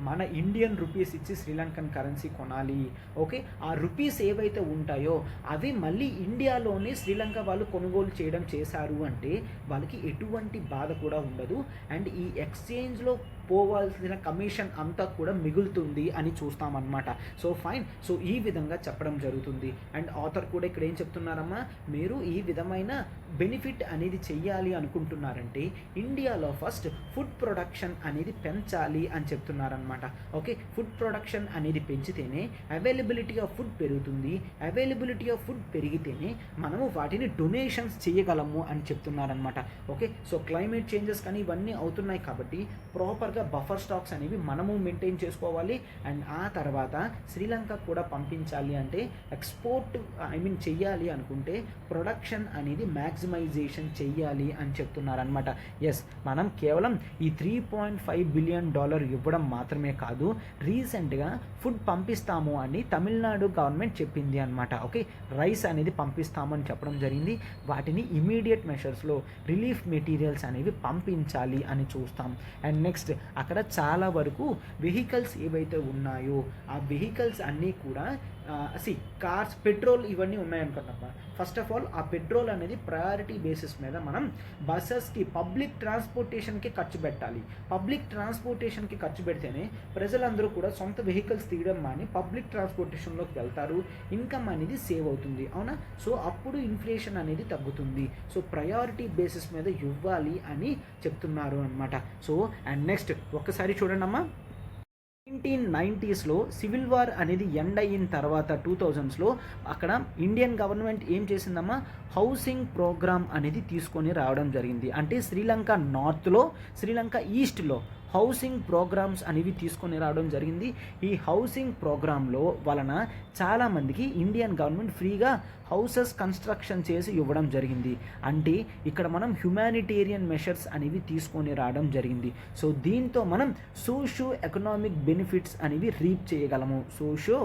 మన ఇండియన్ రూపీస్ ఇచ్చి శ్రీలంకన్ కరెన్సీ కొనాలి. ఓకే, ఆ రూపీస్ ఏవైతే ఉంటాయో అవి మళ్ళీ ఇండియాలోనే శ్రీలంక వాళ్ళు కొనుగోలు చేయడం చేశారు అంటే వాళ్ళకి ఎటువంటి బాధ కూడా ఉండదు. అండ్ ఈ ఎక్స్చేంజ్లో పోవాల్సిన కమిషన్ అంతా కూడా మిగులుతుంది అని చూస్తామన్నమాట. సో ఫైన్, సో ఈ విధంగా చెప్పడం జరుగుతుంది. అండ్ ఆథర్ కూడా ఇక్కడ ఏం చెప్తున్నారమ్మా, మీరు ఈ విధమైన బెనిఫిట్ అనేది చెయ్యాలి అనుకుంటున్నారంటే ఇండియాలో ఫస్ట్ ఫుడ్ ప్రొడక్షన్ అనేది పెంచాలి అని చెప్తున్నారనమాట. ఓకే, ఫుడ్ ప్రొడక్షన్ అనేది పెంచితేనే అవైలబిలిటీ ఆఫ్ ఫుడ్ పెరుగుతుంది. అవైలబిలిటీ ఆఫ్ ఫుడ్ పెరిగితేనే మనము వాటిని డొనేషన్స్ చేయగలము అని చెప్తున్నారనమాట. ఓకే, సో క్లైమేట్ చేంజెస్ కానీ ఇవన్నీ అవుతున్నాయి కాబట్టి ప్రాపర్గా బఫర్ స్టాక్స్ అనేవి మనము మెయింటైన్ చేసుకోవాలి. అండ్ ఆ తర్వాత శ్రీలంక కూడా పంపించాలి అంటే ఎక్స్పోర్ట్ చెయ్యాలి అనుకుంటే ప్రొడక్షన్ అనేది మ్యాక్సిమైజేషన్ చెయ్యాలి అని చెప్తున్నారనమాట. ఎస్, మనం కేవలం ఈ $3.5 బిలియన్ ఇవ్వడం మాత్రమే కాదు, రీసెంట్గా ఫుడ్ పంపిస్తాము అని తమిళనాడు గవర్నమెంట్ చెప్పింది అనమాట. ఓకే, రైస్ అనేది పంపిస్తామని చెప్పడం జరిగింది. వాటిని ఇమీడియట్ మెషర్స్లో రిలీఫ్ మెటీరియల్స్ అనేవి పంపించాలి అని చూస్తాం. అండ్ నెక్స్ట్ అక్కడ చాలా వరకు వెహికల్స్ ఏవైతే ఉన్నాయో ఆ వెహికల్స్ అన్నీ కూడా కార్స్, పెట్రోల్ ఇవన్నీ ఉన్నాయనుకున్నమ్మా. ఫస్ట్ ఆఫ్ ఆల్ ఆ పెట్రోల్ అనేది ప్రయారిటీ బేసిస్ మీద మనం బస్సెస్కి, పబ్లిక్ ట్రాన్స్పోర్టేషన్కి ఖర్చు పెట్టాలి. పబ్లిక్ ట్రాన్స్పోర్టేషన్కి ఖర్చు పెడితేనే ప్రజలందరూ కూడా సొంత వెహికల్స్ తీయడం మాని పబ్లిక్ ట్రాన్స్పోర్టేషన్లోకి వెళ్తారు, ఇన్కమ్ అనేది సేవ్ అవుతుంది. అవునా, సో అప్పుడు ఇన్ఫ్లేషన్ అనేది తగ్గుతుంది. సో ప్రయారిటీ బేసిస్ మీద ఇవ్వాలి అని చెప్తున్నారు అనమాట. సో అండ్ నెక్స్ట్ ఒక్కసారి చూడండి అమ్మా, 1990స్లో సివిల్ వార్ అనేది ఎండ్ అయిన తర్వాత 2000స్లో అక్కడ ఇండియన్ గవర్నమెంట్ ఏం చేసిందమ్మా, హౌసింగ్ ప్రోగ్రామ్ అనేది తీసుకొని రావడం జరిగింది. అంటే శ్రీలంక నార్త్లో, శ్రీలంక ఈస్ట్లో హౌసింగ్ ప్రోగ్రామ్స్ అనేవి తీసుకొని రావడం జరిగింది. ఈ హౌసింగ్ ప్రోగ్రాంలో వలన చాలామందికి ఇండియన్ గవర్నమెంట్ ఫ్రీగా హౌసెస్ కన్స్ట్రక్షన్ చేసి ఇవ్వడం జరిగింది. అంటే ఇక్కడ మనం హ్యుమానిటేరియన్ మెషర్స్ అనేవి తీసుకొని రావడం జరిగింది. సో దీంతో మనం సోషో ఎకనామిక్ బెనిఫిట్స్ అనేవి రీప్ చేయగలము. Socio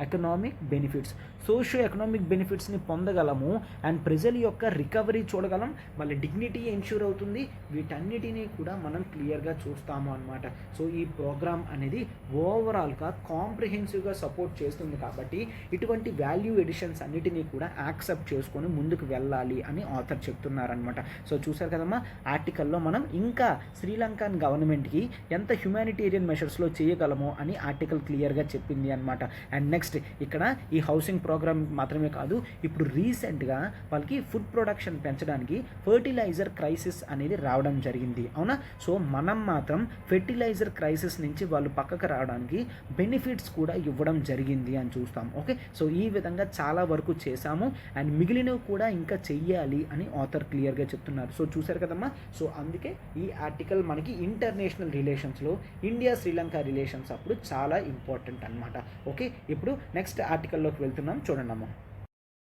economic benefits. Socio economic బెనిఫిట్స్ని పొందగలము అండ్ ప్రజల యొక్క రికవరీ చూడగలం, వాళ్ళ డిగ్నిటీ ఎన్ష్యూర్ అవుతుంది. వీటన్నిటినీ కూడా మనం క్లియర్గా చూస్తాము అనమాట. సో ఈ ప్రోగ్రామ్ అనేది ఓవరాల్గా కాంప్రిహెన్సివ్గా సపోర్ట్ చేస్తుంది కాబట్టి ఇటువంటి వాల్యూ ఎడిషన్స్ అన్నిటినీ కూడా యాక్సెప్ట్ చేసుకొని ముందుకు వెళ్ళాలి అని ఆథర్ చెప్తున్నారనమాట. సో చూసారు కదమ్మా, ఆర్టికల్లో మనం ఇంకా శ్రీలంకన్ గవర్నమెంట్కి ఎంత హ్యుమానిటేరియన్ మెషర్స్లో చేయగలమో అని ఆర్టికల్ క్లియర్గా చెప్పింది అనమాట. అండ్ నెక్స్ట్ ఇక్కడ ఈ హౌసింగ్ ప్రోగ్రామ్ మాత్రమే కాదు, ఇప్పుడు రీసెంట్గా వాళ్ళకి ఫుడ్ ప్రొడక్షన్ పెంచడానికి ఫర్టిలైజర్ క్రైసిస్ అనేది రావడం జరిగింది, అవునా. సో మనం మాత్రం ఫెర్టిలైజర్ క్రైసిస్ నుంచి వాళ్ళు పక్కకు రావడానికి బెనిఫిట్స్ కూడా ఇవ్వడం జరిగింది అని చూస్తాం. ఓకే, సో ఈ విధంగా చాలా వరకు చేశాము అండ్ మిగిలినవి కూడా ఇంకా చెయ్యాలి అని ఆథర్ క్లియర్గా చెప్తున్నారు. సో చూసారు కదమ్మా, సో అందుకే ఈ ఆర్టికల్ మనకి ఇంటర్నేషనల్ రిలేషన్స్లో ఇండియా శ్రీలంక రిలేషన్స్ అప్పుడు చాలా ఇంపార్టెంట్ అనమాట. ఓకే, ఇప్పుడు నెక్స్ట్ ఆర్టికల్లోకి వెళ్తున్నాం, చూడండమ్మా.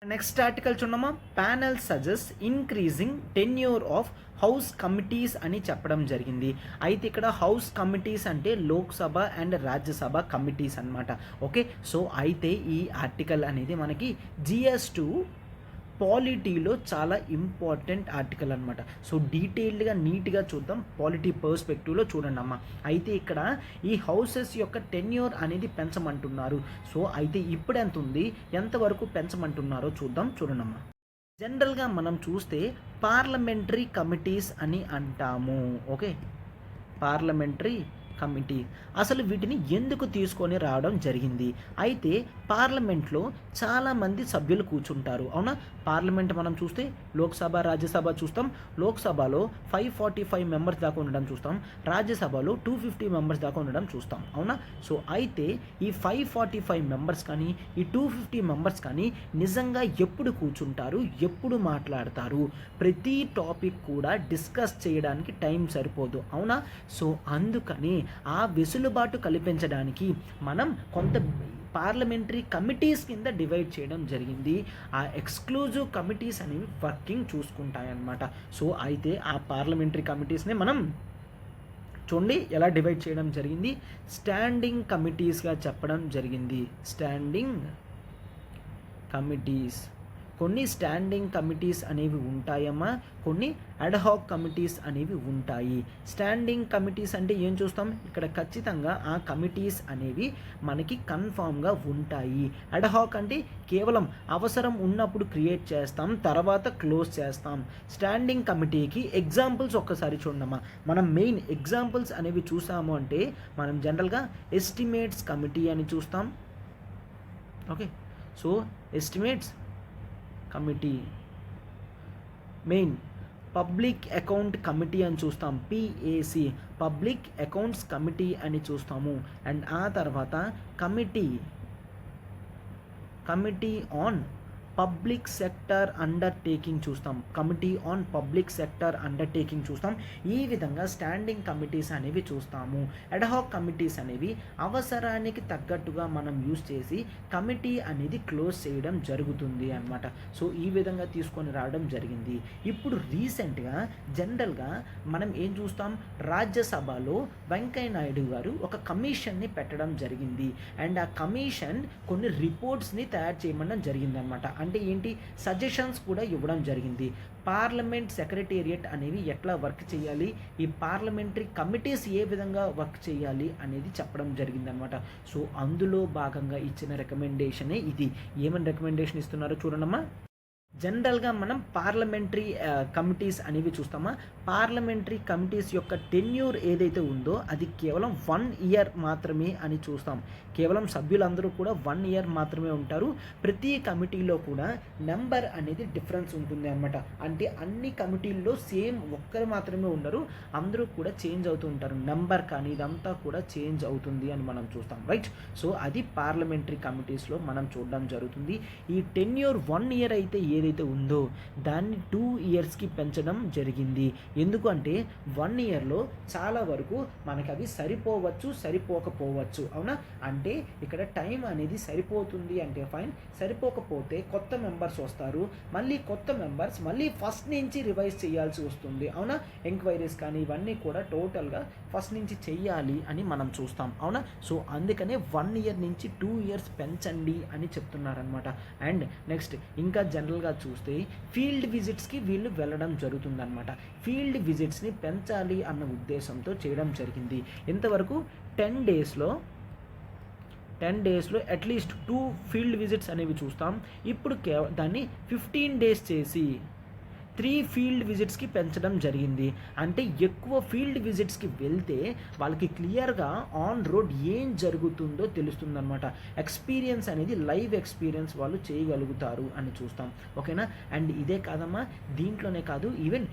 నెక్స్ట్ ఆర్టికల్ చూడమ్మా, panel suggest increasing tenure of house committees అని చెప్పడం జరిగింది. అయితే ఇక్కడ హౌస్ కమిటీస్ అంటే లోక్సభ అండ్ రాజ్యసభ కమిటీస్ అనమాట. ఓకే, సో అయితే ఈ ఆర్టికల్ అనేది మనకి GS2 పాలిటీలో చాలా ఇంపార్టెంట్ ఆర్టికల్ అనమాట. సో డీటెయిల్డ్గా నీట్గా చూద్దాం, పాలిటీ పర్స్పెక్టివ్లో చూడండి అమ్మ. అయితే ఇక్కడ ఈ హౌసెస్ యొక్క టెన్యూర్ అనేది పెంచమంటున్నారు. సో అయితే ఇప్పుడు ఎంత ఉంది, ఎంతవరకు పెంచమంటున్నారో చూద్దాం, చూడండి అమ్మ. జనరల్గా మనం చూస్తే పార్లమెంటరీ కమిటీస్ అని అంటాము. ఓకే, పార్లమెంటరీ కమిటీ అసలు వీటిని ఎందుకు తీసుకొని రావడం జరిగింది. అయితే పార్లమెంట్లో చాలామంది సభ్యులు కూర్చుంటారు, అవునా. పార్లమెంట్ మనం చూస్తే లోక్సభ రాజ్యసభ చూస్తాం. లోక్సభలో 545 మెంబర్స్ దాకా ఉండడం చూస్తాం, రాజ్యసభలో 250 మెంబర్స్ దాకా ఉండడం చూస్తాం, అవునా. సో అయితే ఈ 545 మెంబర్స్ కానీ ఈ 250 మెంబర్స్ కానీ నిజంగా ఎప్పుడు కూర్చుంటారు, ఎప్పుడు మాట్లాడతారు, ప్రతి టాపిక్ కూడా డిస్కస్ చేయడానికి టైం సరిపోదు, అవునా. సో అందుకని ఆ వెసులుబాటు కల్పించడానికి మనం కొంత పార్లమెంటరీ కమిటీస్ కింద డివైడ్ చేయడం జరిగింది. ఆ ఎక్స్క్లూజివ్ కమిటీస్ అనేవి వర్కింగ్ చూసుకుంటాయన్నమాట. సో అయితే ఆ పార్లమెంటరీ కమిటీస్ని మనం చూడండి ఎలా డివైడ్ చేయడం జరిగింది, స్టాండింగ్ కమిటీస్గా చెప్పడం జరిగింది. స్టాండింగ్ కమిటీస్, కొన్ని స్టాండింగ్ కమిటీస్ అనేవి ఉంటాయమ్మా, కొన్ని అడ్హాక్ కమిటీస్ అనేవి ఉంటాయి. స్టాండింగ్ కమిటీస్ అంటే ఏం చూస్తాం, ఇక్కడ ఖచ్చితంగా ఆ కమిటీస్ అనేవి మనకి కన్ఫామ్గా ఉంటాయి. అడ్హాక్ అంటే కేవలం అవసరం ఉన్నప్పుడు క్రియేట్ చేస్తాం, తర్వాత క్లోజ్ చేస్తాం. స్టాండింగ్ కమిటీకి ఎగ్జాంపుల్స్ ఒక్కసారి చూడమ్మా. మనం మెయిన్ ఎగ్జాంపుల్స్ అనేవి చూసాము అంటే మనం జనరల్గా ఎస్టిమేట్స్ కమిటీ అని చూస్తాం. Okay, so estimates committee, main public account committee అని చూస్తాం, PAC పబ్లిక్ అకౌంట్స్ కమిటీ అని చూస్తాము. అండ్ ఆ తర్వాత committee on public sector undertaking చూస్తాం, committee on public sector undertaking చూస్తాం. ఈ విధంగా స్టాండింగ్ కమిటీస్ అనేవి చూస్తాము. అడ్హాక్ కమిటీస్ అనేవి అవసరానికి తగ్గట్టుగా మనం యూజ్ చేసి కమిటీ అనేది క్లోజ్ చేయడం జరుగుతుంది అన్నమాట. సో ఈ విధంగా తీసుకొని రావడం జరిగింది. ఇప్పుడు రీసెంట్గా జనరల్గా మనం ఏం చూస్తాం, రాజ్యసభలో వెంకయ్య నాయుడు గారు ఒక కమిషన్ని పెట్టడం జరిగింది. అండ్ ఆ కమిషన్ కొన్ని రిపోర్ట్స్ని తయారు చేయమడం జరిగింది అనమాట. అంటే ఏంటి, సజెషన్స్ కూడా ఇవ్వడం జరిగింది. పార్లమెంట్ సెక్రటేరియట్ అనేవి ఎట్లా వర్క్ చేయాలి, ఈ పార్లమెంటరీ కమిటీస్ ఏ విధంగా వర్క్ చేయాలి అనేది చెప్పడం జరిగిందనమాట. సో అందులో భాగంగా ఇచ్చిన రికమెండేషనే ఇది. ఏమని రికమెండేషన్ ఇస్తున్నారో చూడండమ్మా. జనరల్గా మనం పార్లమెంటరీ కమిటీస్ అనేవి చూస్తామా, పార్లమెంటరీ కమిటీస్ యొక్క టెన్యూర్ ఏదైతే ఉందో అది కేవలం 1 ఇయర్ మాత్రమే అని చూస్తాం. కేవలం సభ్యులందరూ కూడా 1 ఇయర్ మాత్రమే ఉంటారు. ప్రతి కమిటీలో కూడా నెంబర్ అనేది డిఫరెన్స్ ఉంటుంది అన్నమాట. అంటే అన్ని కమిటీల్లో సేమ్ ఒక్కరు మాత్రమే ఉండరు, అందరూ కూడా చేంజ్ అవుతూ ఉంటారు. నెంబర్ కానీ ఇదంతా కూడా చేంజ్ అవుతుంది అని మనం చూస్తాం, రైట్. సో అది పార్లమెంటరీ కమిటీస్లో మనం చూడడం జరుగుతుంది. ఈ టెన్యూర్ 1 ఇయర్ అయితే ఏదైతే ఉందో దాన్ని 2 ఇయర్స్కి పెంచడం జరిగింది. ఎందుకంటే 1 ఇయర్లో చాలా వరకు మనకి అవి సరిపోవచ్చు, సరిపోకపోవచ్చు. అవునా? అంటే ఇక్కడ టైం అనేది సరిపోతుంది అంటే ఫైన్, సరిపోకపోతే కొత్త మెంబర్స్ వస్తారు, మళ్ళీ కొత్త మెంబర్స్ మళ్ళీ ఫస్ట్ నుంచి రివైజ్ చేయాల్సి వస్తుంది. అవునా? ఎంక్వైరీస్ కానీ ఇవన్నీ కూడా టోటల్గా ఫస్ట్ నుంచి చెయ్యాలి అని మనం చూస్తాం. అవునా? సో అందుకనే 1 ఇయర్ నుంచి 2 ఇయర్స్ పెంచండి అని చెప్తున్నారనమాట. అండ్ నెక్స్ట్ ఇంకా జనరల్గా చూస్తే ఫీల్డ్ విజిట్స్కి వీళ్ళు వెళ్ళడం జరుగుతుందన్నమాట. ఫీల్డ్ విజిట్స్ని పెంచాలి అన్న ఉద్దేశంతో చేయడం జరిగింది. ఇంతవరకు 10 డేస్లో అట్లీస్ట్ 2 ఫీల్డ్ విజిట్స్ అనేవి చూస్తాం. ఇప్పుడు దాన్ని 15 డేస్ చేసి 3 ఫీల్డ్ విజిట్స్కి పెంచడం జరిగింది. అంటే ఎక్కువ ఫీల్డ్ విజిట్స్కి వెళ్తే వాళ్ళకి క్లియర్గా ఆన్ రోడ్ ఏం జరుగుతుందో తెలుస్తుందన్నమాట. ఎక్స్పీరియన్స్ అనేది లైవ్ ఎక్స్పీరియన్స్ వాళ్ళు చేయగలుగుతారు అని చూస్తాం. ఓకేనా? అండ్ ఇదే కాదమ్మా, దీంట్లోనే కాదు, even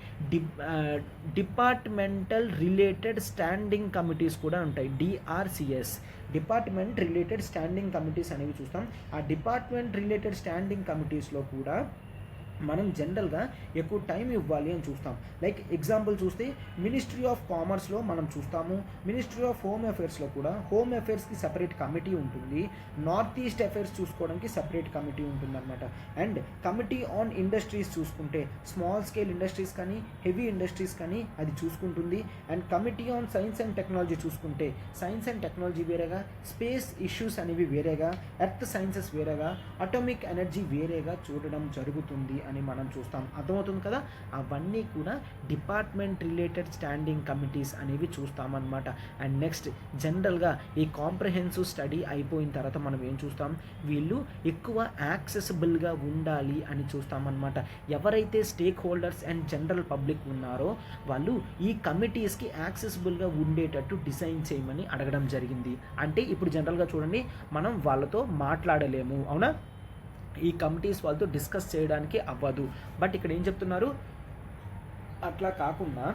departmental related standing committees కూడా ఉంటాయి. డిఆర్సిఎస్, డిపార్ట్మెంట్ రిలేటెడ్ స్టాండింగ్ కమిటీస్ అనేవి చూస్తాం. ఆ డిపార్ట్మెంట్ రిలేటెడ్ స్టాండింగ్ కమిటీస్లో కూడా మనం జనరల్గా ఎక్కువ టైం ఇవ్వాలి అని చూస్తాం. లైక్ ఎగ్జాంపుల్ చూస్తే మినిస్ట్రీ ఆఫ్ కామర్స్లో మనం చూస్తాము, మినిస్ట్రీ ఆఫ్ హోమ్ అఫేర్స్లో కూడా హోమ్ అఫేర్స్కి సపరేట్ కమిటీ ఉంటుంది, నార్త్ ఈస్ట్ అఫేర్స్ చూసుకోవడానికి సపరేట్ కమిటీ ఉంటుందన్నమాట. అండ్ కమిటీ ఆన్ ఇండస్ట్రీస్ చూసుకుంటే స్మాల్ స్కేల్ ఇండస్ట్రీస్ కానీ హెవీ ఇండస్ట్రీస్ కానీ అది చూసుకుంటుంది. And committee on science and technology చూసుకుంటే సైన్స్ అండ్ టెక్నాలజీ వేరేగా, స్పేస్ ఇష్యూస్ అనేవి వేరేగా, ఎర్త్ సైన్సెస్ వేరేగా, అటామిక్ ఎనర్జీ వేరేగా చూడడం జరుగుతుంది అని మనం చూస్తాం. అర్థమవుతుంది కదా? అవన్నీ కూడా డిపార్ట్మెంట్ రిలేటెడ్ స్టాండింగ్ కమిటీస్ అనేవి చూస్తామన్నమాట. అండ్ నెక్స్ట్ జనరల్గా ఈ కాంప్రహెన్సివ్ స్టడీ అయిపోయిన తర్వాత మనం ఏం చూస్తాం, వీళ్ళు ఎక్కువ యాక్సెసిబుల్గా ఉండాలి అని చూస్తామన్నమాట. ఎవరైతే stake holders and general public ఉన్నారో వాళ్ళు ఈ కమిటీస్కి యాక్సెసిబుల్గా ఉండేటట్టు డిజైన్ చేయమని అడగడం జరిగింది. అంటే ఇప్పుడు జనరల్గా చూడండి, మనం వాళ్ళతో మాట్లాడలేము. అవునా? ఈ కమిటీస్ వాళ్ళతో డిస్కస్ చేయడానికి అవ్వదు. బట్ ఇక్కడ ఏం చెప్తున్నారు, అట్లా కాకుండా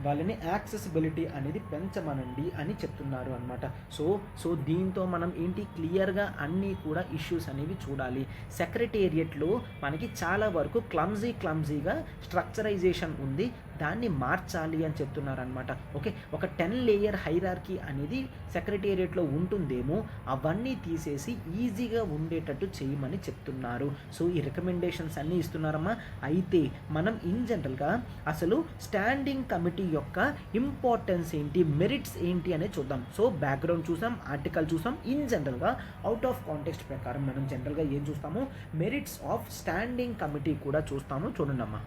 వాళ్ళని యాక్సెసిబిలిటీ అనేది పెంచమనండి అని చెప్తున్నారు అనమాట. సో దీంతో మనం ఏంటి, క్లియర్గా అన్నీ కూడా ఇష్యూస్ అనేవి చూడాలి. సెక్రటేరియట్లో మనకి చాలా వరకు క్లమ్జీగా స్ట్రక్చరైజేషన్ ఉంది, దాన్ని మార్చాలి అని చెప్తున్నారనమాట. ఓకే, ఒక 10 లేయర్ హైరార్కీ అనేది సెక్రటేరియట్లో ఉంటుందేమో, అవన్నీ తీసేసి ఈజీగా ఉండేటట్టు చేయమని చెప్తున్నారు. సో ఈ రికమెండేషన్స్ అన్నీ ఇస్తున్నారమ్మా. అయితే మనం ఇన్ జనరల్గా అసలు స్టాండింగ్ కమిటీ యొక్క ఇంపార్టెన్స్ ఏంటి, మెరిట్స్ ఏంటి అనేది చూద్దాం. సో బ్యాక్గ్రౌండ్ చూసాం, ఆర్టికల్ చూసాం. ఇన్ జనరల్గా అవుట్ ఆఫ్ కాంటెక్స్ట్ ప్రకారం మనం జనరల్గా ఏం చూస్తాము, మెరిట్స్ ఆఫ్ స్టాండింగ్ కమిటీ కూడా చూస్తాము. చూడండి అమ్మా,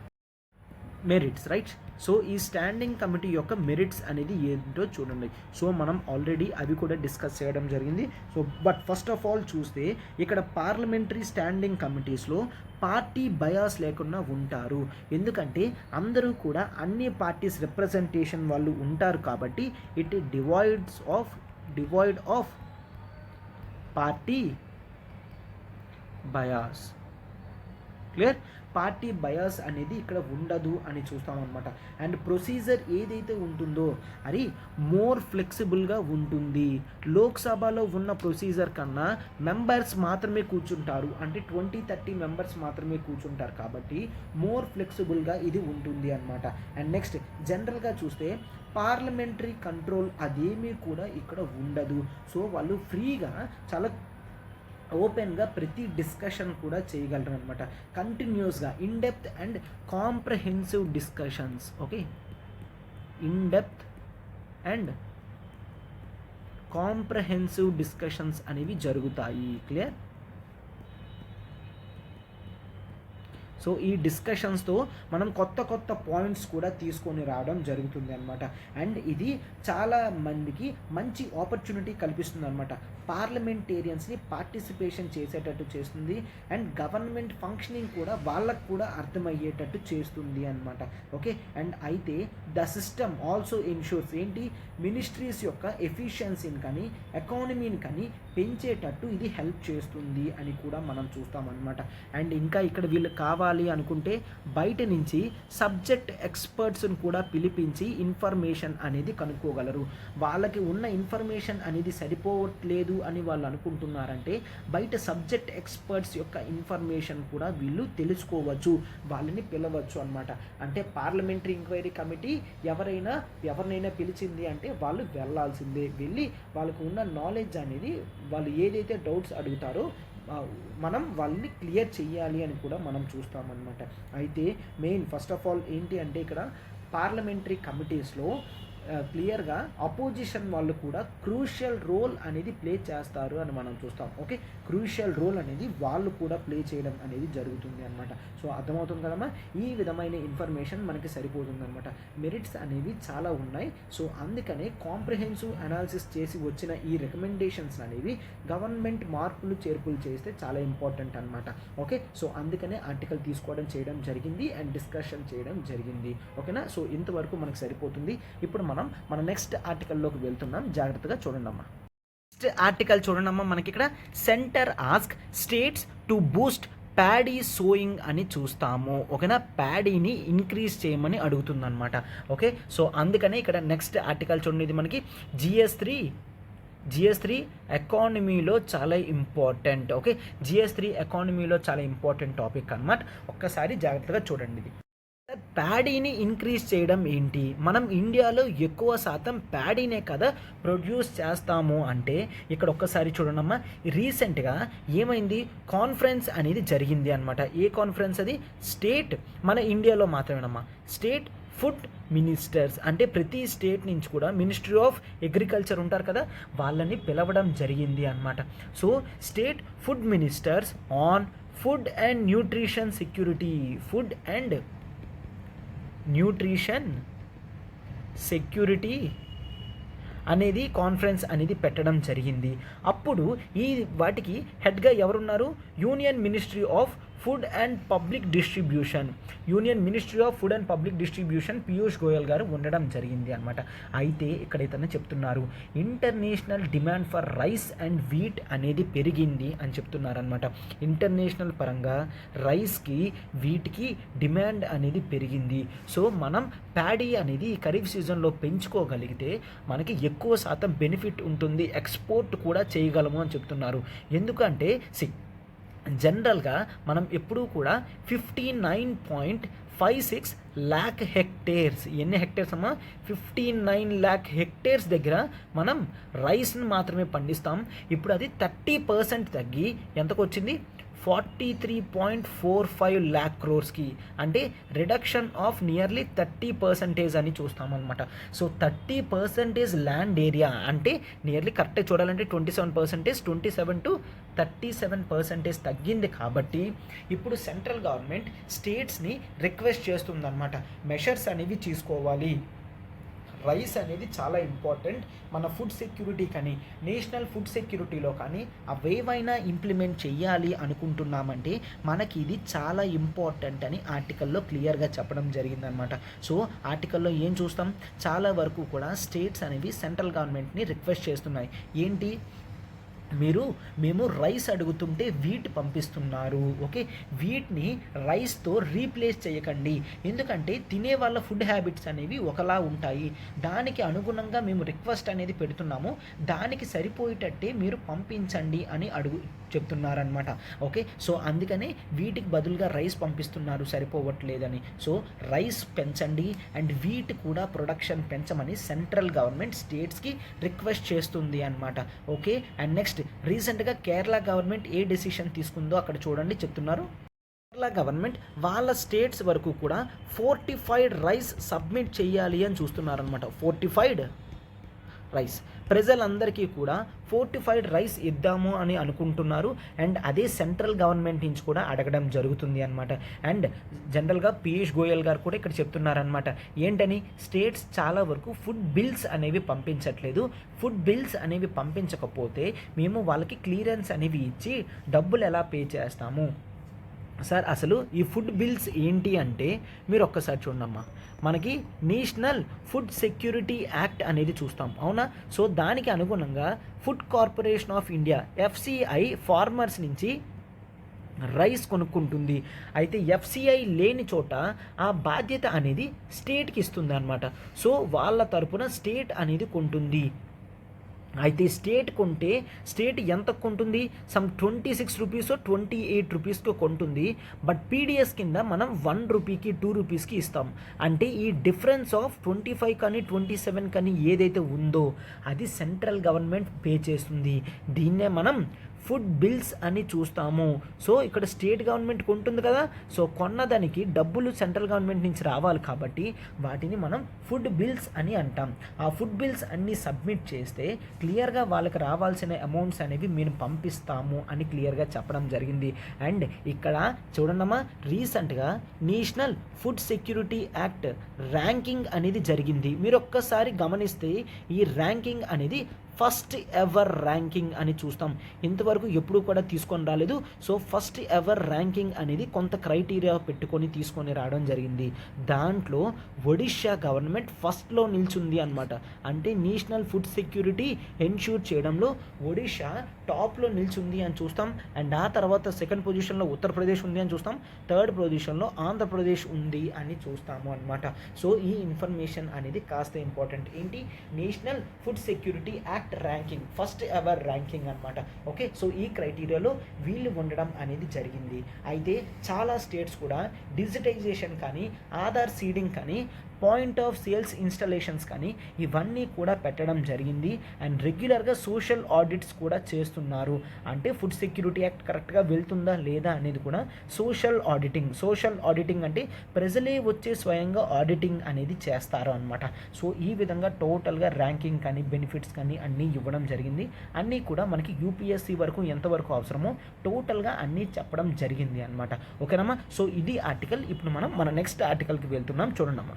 మెరిట్స్, రైట్? సో ఈ స్టాండింగ్ కమిటీ యొక్క మెరిట్స్ అనేది ఏంటో చూడండి. సో మనం ఆల్రెడీ అవి కూడా డిస్కస్ చేయడం జరిగింది. So but first of all చూస్తే ఇక్కడ పార్లమెంటరీ స్టాండింగ్ కమిటీస్లో పార్టీ బయాస్ లేకుండా ఉంటారు. ఎందుకంటే అందరూ కూడా అన్ని పార్టీస్ రిప్రజెంటేషన్ వాళ్ళు ఉంటారు కాబట్టి it divide of party bias. Clear? Party bias అనేది ఇక్కడ ఉండదు అని చూస్తామన్నమాట. అండ్ ప్రొసీజర్ ఏదైతే ఉంటుందో అది మోర్ ఫ్లెక్సిబుల్గా ఉంటుంది. లోక్సభలో ఉన్న ప్రొసీజర్ కన్నా మెంబర్స్ మాత్రమే కూర్చుంటారు, అంటే 20-30 మెంబర్స్ మాత్రమే కూర్చుంటారు కాబట్టి మోర్ ఫ్లెక్సిబుల్గా ఇది ఉంటుంది అన్నమాట. అండ్ నెక్స్ట్ జనరల్గా చూస్తే పార్లమెంటరీ కంట్రోల్ అదేమీ కూడా ఇక్కడ ఉండదు. సో వాళ్ళు ఫ్రీగా చాలా ఓపెన్గా ప్రతి డిస్కషన్ కూడా చేయగలరు అనమాట. కంటిన్యూస్గా in depth and comprehensive discussions, okay, in depth and comprehensive discussions అనేవి జరుగుతాయి. క్లియర్? సో ఈ డిస్కషన్స్తో మనం కొత్త పాయింట్స్ కూడా తీసుకొని రావడం జరుగుతుంది అనమాట. అండ్ ఇది చాలా మందికి మంచి ఆపర్చునిటీ కల్పిస్తుంది అనమాట. పార్లమెంటేరియన్స్ని పార్టిసిపేషన్ చేసేటట్టు చేస్తుంది అండ్ గవర్నమెంట్ ఫంక్షనింగ్ కూడా వాళ్ళకు కూడా అర్థమయ్యేటట్టు చేస్తుంది అనమాట. ఓకే, అండ్ అయితే ద సిస్టమ్ ఆల్సో ఇన్షూర్స్ ఏంటి, మినిస్ట్రీస్ యొక్క ఎఫిషియన్సీని కానీ ఎకానమీని కానీ పెంచేటట్టు ఇది హెల్ప్ చేస్తుంది అని కూడా మనం చూస్తామన్నమాట. అండ్ ఇంకా ఇక్కడ వీళ్ళు కావాలి కావాలి అనుకుంటే బయట నుంచి సబ్జెక్ట్ ఎక్స్పర్ట్స్ని కూడా పిలిపించి ఇన్ఫర్మేషన్ అనేది కనుక్కోగలరు. వాళ్ళకి ఉన్న ఇన్ఫర్మేషన్ అనేది సరిపోవట్లేదు అని వాళ్ళు అనుకుంటున్నారంటే బయట సబ్జెక్ట్ ఎక్స్పర్ట్స్ యొక్క ఇన్ఫర్మేషన్ కూడా వీళ్ళు తెలుసుకోవచ్చు, వాళ్ళని పిలవచ్చు అనమాట. అంటే పార్లమెంటరీ ఎంక్వైరీ కమిటీ ఎవరినైనా పిలిచింది అంటే వాళ్ళు వెళ్ళాల్సిందే. వెళ్ళి వాళ్ళకు ఉన్న నాలెడ్జ్ అనేది వాళ్ళు ఏదైతే డౌట్స్ అడుగుతారో మనం వాళ్ళని క్లియర్ చెయ్యాలి అని కూడా మనం చూస్తామన్నమాట. అయితే మెయిన్ ఫస్ట్ ఆఫ్ ఆల్ ఏంటి అంటే ఇక్కడ పార్లమెంటరీ కమిటీస్లో క్లియర్గా అపోజిషన్ వాళ్ళు కూడా క్రూషియల్ రోల్ అనేది ప్లే చేస్తారు అని మనం చూస్తాం. ఓకే, క్రూషియల్ రోల్ అనేది వాళ్ళు కూడా ప్లే చేయడం అనేది జరుగుతుంది అనమాట. సో అర్థమవుతుంది కదమ్మా, ఈ విధమైన ఇన్ఫర్మేషన్ మనకి సరిపోతుంది అనమాట. మెరిట్స్ అనేవి చాలా ఉన్నాయి. సో అందుకనే కాంప్రిహెన్సివ్ అనాలిసిస్ చేసి వచ్చిన ఈ రికమెండేషన్స్ అనేవి గవర్నమెంట్ మార్పులు చేర్పులు చేస్తే చాలా ఇంపార్టెంట్ అనమాట. ఓకే, సో అందుకనే ఆర్టికల్ తీసుకోవడం చేయడం జరిగింది అండ్ డిస్కషన్ చేయడం జరిగింది. ఓకేనా, సో ఇంతవరకు మనకు సరిపోతుంది. ఇప్పుడు మన నెక్స్ట్ ఆర్టికల్లోకి వెళ్తున్నాం, జాగ్రత్తగా చూడండమ్మా. నెక్స్ట్ ఆర్టికల్ చూడండమ్మా, మనకి ఇక్కడ centre ask states to boost paddy sowing అని చూస్తాము. ఓకేనా, ప్యాడీని ఇంక్రీజ్ చేయమని అడుగుతుందన్నమాట. ఓకే, సో అందుకనే ఇక్కడ నెక్స్ట్ ఆర్టికల్ చూడండి, ఇది మనకి జిఎస్3 ఎకానమీలో చాలా ఇంపార్టెంట్. ఓకే, జిఎస్3 ఎకానమీలో చాలా ఇంపార్టెంట్ టాపిక్ అన్నమాట. ఒక్కసారి జాగ్రత్తగా చూడండి. ఇది ప్యాడీని ఇంక్రీజ్ చేయడం ఏంటి, మనం ఇండియాలో ఎక్కువ శాతం ప్యాడీనే కదా ప్రొడ్యూస్ చేస్తాము అంటే ఇక్కడ ఒక్కసారి చూడండమ్మా, రీసెంట్గా ఏమైంది, కాన్ఫరెన్స్ అనేది జరిగింది అనమాట. ఏ కాన్ఫరెన్స్ అది, స్టేట్, మన ఇండియాలో మాత్రమేనమ్మా, స్టేట్ ఫుడ్ మినిస్టర్స్, అంటే ప్రతి స్టేట్ నుంచి కూడా మినిస్ట్రీ ఆఫ్ అగ్రికల్చర్ ఉంటారు కదా, వాళ్ళని పిలవడం జరిగింది అనమాట. So state food ministers on food and nutrition security, food and nutrition security అనేది కాన్ఫరెన్స్ అనేది పెట్టడం జరిగింది. అప్పుడు వాటికి హెడ్గా ఎవరున్నారు, union ministry of food and public distribution Piyush Goyal గారు ఉండడం జరిగింది అనమాట. అయితే ఇక్కడ ఇతను చెప్తున్నారు international demand for rice and wheat అనేది పెరిగింది అని చెప్తున్నారనమాట. ఇంటర్నేషనల్ పరంగా రైస్కి వీట్కి డిమాండ్ అనేది పెరిగింది. సో మనం ప్యాడీ అనేది ఖరీఫ్ సీజన్లో పెంచుకోగలిగితే మనకి ఎక్కువ శాతం బెనిఫిట్ ఉంటుంది, ఎక్స్పోర్ట్ కూడా చేయగలము అని చెప్తున్నారు. ఎందుకంటే జనరల్గా మనం ఎప్పుడూ కూడా 59.56 lakh హెక్టేర్స్, ఎన్ని హెక్టేర్స్ అమ్మా, 59 lakh హెక్టేర్స్ దగ్గర మనం రైస్ని మాత్రమే పండిస్తాం. ఇప్పుడు అది 30% తగ్గి ఎంతకు వచ్చింది, 43.45 lakh crores-కి, అంటే రిడక్షన్ ఆఫ్ నియర్లీ 30% అని చూస్తామన్నమాట. సో 30% ల్యాండ్ ఏరియా అంటే నియర్లీ కరెక్ట్గా చూడాలంటే 27%, 27 to 37% తగ్గింది. కాబట్టి ఇప్పుడు సెంట్రల్ గవర్నమెంట్ స్టేట్స్ని రిక్వెస్ట్ చేస్తుందన్నమాట, మెషర్స్ అనేవి తీసుకోవాలి. రైస్ అనేది చాలా ఇంపార్టెంట్ మన ఫుడ్ సెక్యూరిటీ కానీ నేషనల్ ఫుడ్ సెక్యూరిటీలో కానీ అవేవైనా ఇంప్లిమెంట్ చేయాలి అనుకుంటున్నామంటే మనకి ఇది చాలా ఇంపార్టెంట్ అని ఆర్టికల్లో క్లియర్గా చెప్పడం జరిగిందనమాట. సో ఆర్టికల్లో ఏం చూస్తాం, చాలా వరకు కూడా స్టేట్స్ అనేవి సెంట్రల్ గవర్నమెంట్ని రిక్వెస్ట్ చేస్తున్నాయి. ఏంటి, మేము రైస్ అడుగుతుంటే వీట్ పంపిస్తున్నారు. ఓకే, వీట్ని రైస్తో రీప్లేస్ చేయకండి, ఎందుకంటే తినే వాళ్ళ ఫుడ్ హ్యాబిట్స్ అనేవి ఒకలా ఉంటాయి. దానికి అనుగుణంగా మేము రిక్వెస్ట్ అనేది పెడుతున్నాము, దానికి సరిపోయేటట్టే మీరు పంపించండి అని చెప్తున్నారనమాట. ఓకే, సో అందుకనే వీటికి బదులుగా రైస్ పంపిస్తున్నారు సరిపోవట్లేదని. సో రైస్ పెంచండి అండ్ వీట్ కూడా ప్రొడక్షన్ పెంచమని సెంట్రల్ గవర్నమెంట్ స్టేట్స్కి రిక్వెస్ట్ చేస్తుంది అనమాట. ఓకే, అండ్ నెక్స్ట్ రీసెంట్గా కేరళ గవర్నమెంట్ ఏ డెసిషన్ తీసుకుందో అక్కడ చూడండి, చెప్తున్నారు. కేరళ గవర్నమెంట్ వాళ్ళ స్టేట్స్ వరకు కూడా ఫోర్టిఫైడ్ రైస్ సబ్మిట్ చేయాలి అని చూస్తున్నారనమాట. ఫోర్టిఫైడ్ రైస్ ప్రజలందరికీ కూడా ఫోర్టిఫైడ్ రైస్ ఇద్దాము అని అనుకుంటున్నారు. అండ్ అదే సెంట్రల్ గవర్నమెంట్ నుంచి కూడా అడగడం జరుగుతుంది అనమాట. అండ్ జనరల్గా పీయూష్ గోయల్ గారు కూడా ఇక్కడ చెప్తున్నారనమాట, ఏంటని, స్టేట్స్ చాలా వరకు ఫుడ్ బిల్స్ అనేవి పంపించట్లేదు. ఫుడ్ బిల్స్ అనేవి పంపించకపోతే మేము వాళ్ళకి క్లియరెన్స్ అనేవి ఇచ్చి డబ్బులు ఎలా పే చేస్తాము సార్. అసలు ఈ ఫుడ్ బిల్స్ ఏంటి అంటే మీరు ఒక్కసారి చూడమ్మా, మనకి నేషనల్ ఫుడ్ సెక్యూరిటీ యాక్ట్ అనేది చూస్తాం, అవునా. సో దానికి అనుగుణంగా food corporation of India FCI farmers నుంచి రైస్ కొనుక్కుంటుంది. అయితే ఎఫ్సిఐ లేని చోట ఆ బాధ్యత అనేది స్టేట్కి ఇస్తుంది అనమాట. సో వాళ్ళ తరపున స్టేట్ అనేది కొంటుంది. అయితే స్టేట్ కొంటే స్టేట్ ఎంత కొంటుంది, సమ్ 26 రూపీసో 28 రూపీస్కో కొంటుంది. బట్ పీడిఎస్ కింద మనం 1 రూపీకి 2 రూపీస్కి ఇస్తాం. అంటే ఈ డిఫరెన్స్ ఆఫ్ 25 కానీ 27 కానీ ఏదైతే ఉందో అది సెంట్రల్ గవర్నమెంట్ పే చేస్తుంది. దీన్నే మనం ఫుడ్ బిల్స్ అని చూస్తాము. సో ఇక్కడ స్టేట్ గవర్నమెంట్ కొంటుంది కదా, సో కొన్నదానికి డబ్బులు సెంట్రల్ గవర్నమెంట్ నుంచి రావాలి కాబట్టి వాటిని మనం ఫుడ్ బిల్స్ అని అంటాం. ఆ ఫుడ్ బిల్స్ అన్నీ సబ్మిట్ చేస్తే క్లియర్గా వాళ్ళకి రావాల్సిన అమౌంట్స్ అనేవి మేము పంపిస్తాము అని క్లియర్గా చెప్పడం జరిగింది. అండ్ ఇక్కడ చూడండమ్మా, రీసెంట్గా national food security act ranking అనేది జరిగింది. మీరు ఒక్కసారి గమనిస్తే ఈ ర్యాంకింగ్ అనేది ఫస్ట్ ఎవర్ ర్యాంకింగ్ అని చూస్తాం. ఇంతవరకు ఎప్పుడూ కూడా తీసుకొని రాలేదు. సో ఫస్ట్ ఎవర్ ర్యాంకింగ్ అనేది కొంత క్రైటీరియా పెట్టుకొని తీసుకొని రావడం జరిగింది. దాంట్లో ఒడిషా గవర్నమెంట్ ఫస్ట్లో నిల్చుంది అనమాట. అంటే నేషనల్ ఫుడ్ సెక్యూరిటీ ఎన్ష్యూర్ చేయడంలో ఒడిషా టాప్లో నిల్చుంది అని చూస్తాం. అండ్ ఆ తర్వాత సెకండ్ పొజిషన్లో ఉత్తరప్రదేశ్ ఉంది అని చూస్తాం. థర్డ్ పొజిషన్లో ఆంధ్రప్రదేశ్ ఉంది అని చూస్తాము అనమాట. సో ఈ ఇన్ఫర్మేషన్ అనేది కాస్త ఇంపార్టెంట్. ఏంటి, national food security act ranking, first ever ranking అనమాట. ఓకే, సో ఈ క్రైటీరియాలో వీళ్ళు ఉండడం అనేది జరిగింది. అయితే చాలా స్టేట్స్ కూడా డిజిటైజేషన్ కానీ, ఆధార్ సీడింగ్ కానీ, పాయింట్ ఆఫ్ సేల్స్ ఇన్స్టాలేషన్స్ కానీ ఇవన్నీ కూడా పెట్టడం జరిగింది. అండ్ రెగ్యులర్గా సోషల్ ఆడిట్స్ కూడా చేస్తున్నారు. అంటే ఫుడ్ సెక్యూరిటీ యాక్ట్ కరెక్ట్గా వెళ్తుందా లేదా అనేది కూడా సోషల్ ఆడిటింగ్ అంటే ప్రజలే వచ్చే స్వయంగా ఆడిటింగ్ అనేది చేస్తారు అనమాట. సో ఈ విధంగా టోటల్గా ర్యాంకింగ్ కానీ, బెనిఫిట్స్ కానీ అన్నీ ఇవ్వడం జరిగింది. అన్నీ కూడా మనకి యూపీఎస్సీ వరకు ఎంతవరకు అవసరమో టోటల్గా అన్నీ చెప్పడం జరిగింది అనమాట. ఓకేనమ్మా, సో ఇది ఆర్టికల్. ఇప్పుడు మనం మన నెక్స్ట్ ఆర్టికల్కి వెళ్తున్నాం. చూడండమ్మా,